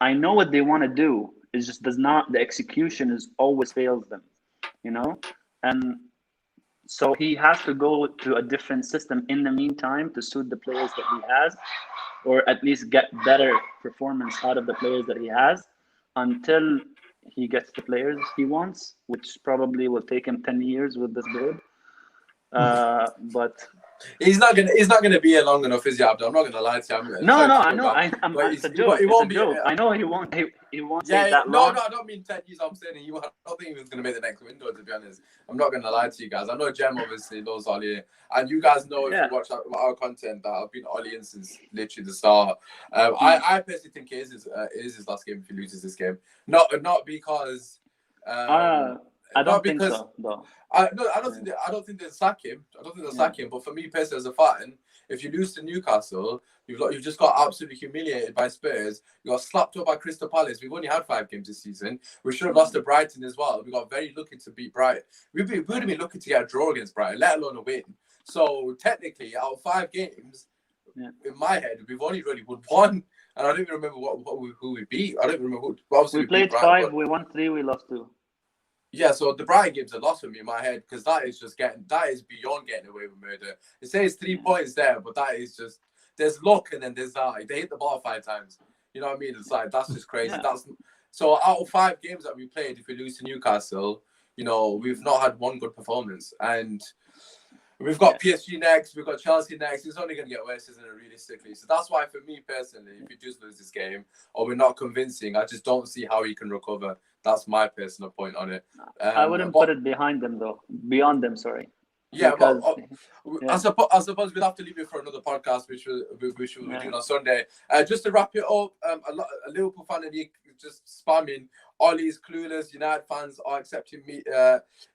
[SPEAKER 5] I know what they want to do. It just does not, the execution is always fails them, you know? And so he has to go to a different system in the meantime to suit the players that he has, or at least get better performance out of the players that he has, until he gets the players he wants, which probably will take him 10 years with this build. But
[SPEAKER 1] he's not gonna be here long enough, is he, Abdul? I'm not gonna lie to you.
[SPEAKER 5] No, I know. It's a joke.
[SPEAKER 1] He won't
[SPEAKER 5] it's a joke. I know he won't. He won't
[SPEAKER 1] yeah,
[SPEAKER 5] take that
[SPEAKER 1] no,
[SPEAKER 5] long.
[SPEAKER 1] no, I don't mean 10 years. I'm saying I don't think he was gonna make the next window. To be honest, I'm not gonna lie to you guys. I know Jem obviously knows Oli, and you guys know if you watch our content that I've been Oli in since literally the start. I personally think it is his last game if he loses this game. Not because.
[SPEAKER 5] I don't think so, though.
[SPEAKER 1] I don't think they'll sack him. I don't think they'll sack him. But for me personally, as a fan, if you lose to Newcastle, you've just got absolutely humiliated by Spurs. You got slapped up by Crystal Palace. We've only had 5 games this season. We should have lost to Brighton as well. We got very lucky to beat Brighton. We would have been lucky to get a draw against Brighton, let alone a win. So technically, out of 5 games, in my head, we've only really won 1. And I don't even remember who we beat. I don't even remember who.
[SPEAKER 5] We played 5. We won 3. We lost 2.
[SPEAKER 1] Yeah, so the Brighton game's a loss for me in my head, because that is beyond getting away with murder. It says 3 points there, but that is just, there's luck and then there's that. They hit the ball 5 times. You know what I mean? It's like, that's just crazy.
[SPEAKER 5] Yeah.
[SPEAKER 1] So out of 5 games that we played, if we lose to Newcastle, we've not had one good performance. And we've got PSG next, we've got Chelsea next. It's only going to get worse, isn't it, realistically? So that's why, for me personally, if we just lose this game or we're not convincing, I just don't see how he can recover. That's my personal point on it.
[SPEAKER 5] I wouldn't put it behind them, though. Beyond them, sorry.
[SPEAKER 1] Yeah, because, I suppose we'll have to leave it for another podcast, which we'll be doing on Sunday. Just to wrap it up, a Liverpool fan and you just spamming, Ollie's clueless. United fans are accepting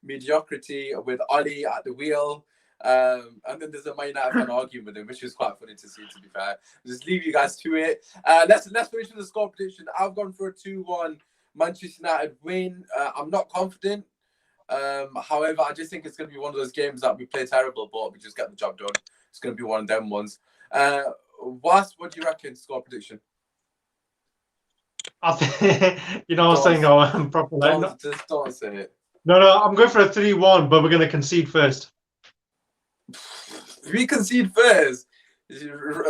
[SPEAKER 1] mediocrity with Ollie at the wheel. And then there's a Man United fan arguing with him, which is quite funny to see, to be fair. Just leave you guys to it. Let's finish with the score prediction. I've gone for a 2-1 Manchester United win. I'm not confident. However, I just think it's going to be one of those games that we play terrible, but we just get the job done. It's going to be one of them ones. what do you reckon, score prediction?
[SPEAKER 4] I think, I was saying I'm proper.
[SPEAKER 1] Just don't say it.
[SPEAKER 4] No, I'm going for a 3-1, but we're going to concede first.
[SPEAKER 1] We concede first.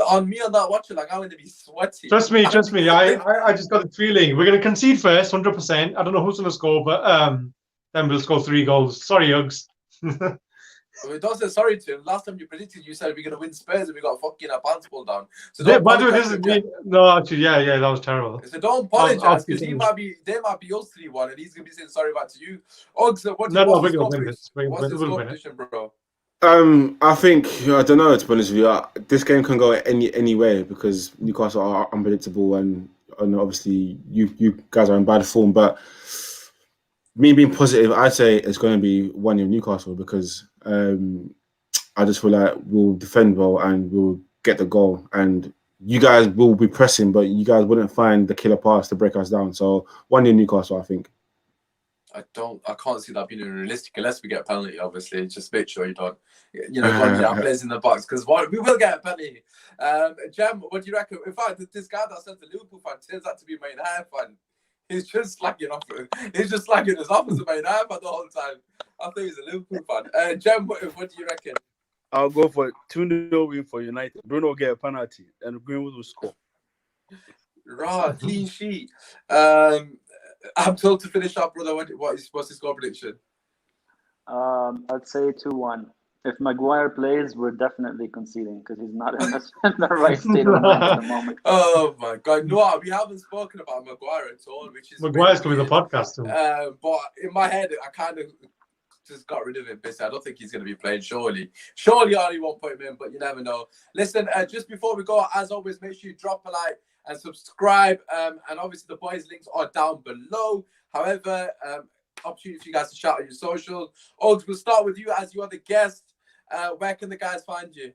[SPEAKER 1] On me on that watch, like I'm going to be sweaty.
[SPEAKER 4] Trust me. I just got the feeling we're going to concede first, 100%. I don't know who's going to score, but then we'll score 3 goals. Sorry, Uggs.
[SPEAKER 1] I mean, don't say sorry to him. Last time you predicted, you said we're going to win Spurs and we got fucking our pants pulled down. So don't
[SPEAKER 4] By the way, this is me. No, actually, yeah, that was terrible.
[SPEAKER 1] So don't apologize because they might be us 3-1 and he's going to be saying sorry back to you. Uggs, what's the score prediction, bro?
[SPEAKER 3] I think I don't know. To be honest with you, this game can go any way because Newcastle are unpredictable, and obviously you guys are in bad form. But me being positive, I'd say it's going to be 1-0 Newcastle because I just feel like we'll defend well and we'll get the goal. And you guys will be pressing, but you guys wouldn't find the killer pass to break us down. So 1-0 Newcastle, I think.
[SPEAKER 1] I can't see that being realistic unless we get a penalty. Obviously, just make sure you don't, one of our players in the box because we will get a penalty. Jem, what do you reckon? In fact, this guy that said the Liverpool fan turns out to be my United fan. He's just slacking off. He's just slacking his opposite my United fan the whole time. I think he's a Liverpool fan. Jem, what do you reckon?
[SPEAKER 2] I'll go for 2-0 win for United. Bruno will get a penalty and Greenwood will score.
[SPEAKER 1] Right, clean sheet. Abdul, to finish up, brother, what's the score prediction?
[SPEAKER 5] I'd say 2-1. If Maguire plays, we're definitely conceding because he's not in the right state of mind at the moment.
[SPEAKER 1] Oh my God! No, we haven't spoken about Maguire at all, which is
[SPEAKER 4] Maguire's going to be the podcast.
[SPEAKER 1] But in my head, I kind of just got rid of him. Basically, I don't think he's going to be playing. Surely, Ollie won't put him in, but you never know. Listen, just before we go, as always, make sure you drop a like and subscribe. And obviously, the boys' links are down below. However, opportunity for you guys to shout on your socials. Uggs, we'll start with you as you are the guest. Where can the guys find you?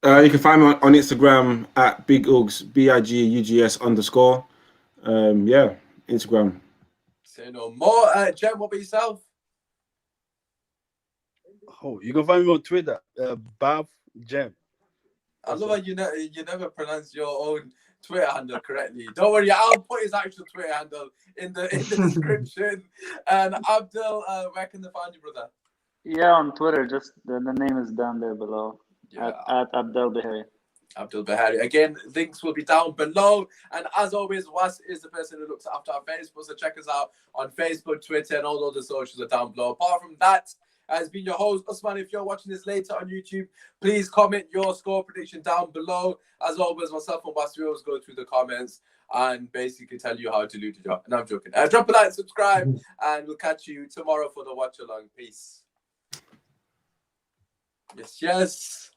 [SPEAKER 3] You can find me on Instagram at Big Uggs, BIGUGS _. Instagram.
[SPEAKER 1] Say no more. Jem, what about yourself?
[SPEAKER 2] Oh, you can find me on Twitter, Bav Jem.
[SPEAKER 1] I love how you never pronounce your own Twitter handle correctly. Don't worry, I'll put his actual Twitter handle in the description. And Abdul, where can they find you, brother?
[SPEAKER 5] Yeah, on Twitter, just the name is down there below. Yeah. At Abdel Bahari.
[SPEAKER 1] Abdul Bahari. Again, links will be down below. And as always, Was is the person who looks after our Facebook. So check us out on Facebook, Twitter, and all the socials are down below. Apart from that, has been your host, Usmaan. If you're watching this later on YouTube, please comment your score prediction down below. As always, myself and Was will always go through the comments and basically tell you how to do the job. And I'm joking. Drop a like, subscribe, and we'll catch you tomorrow for the watch along. Peace. Yes.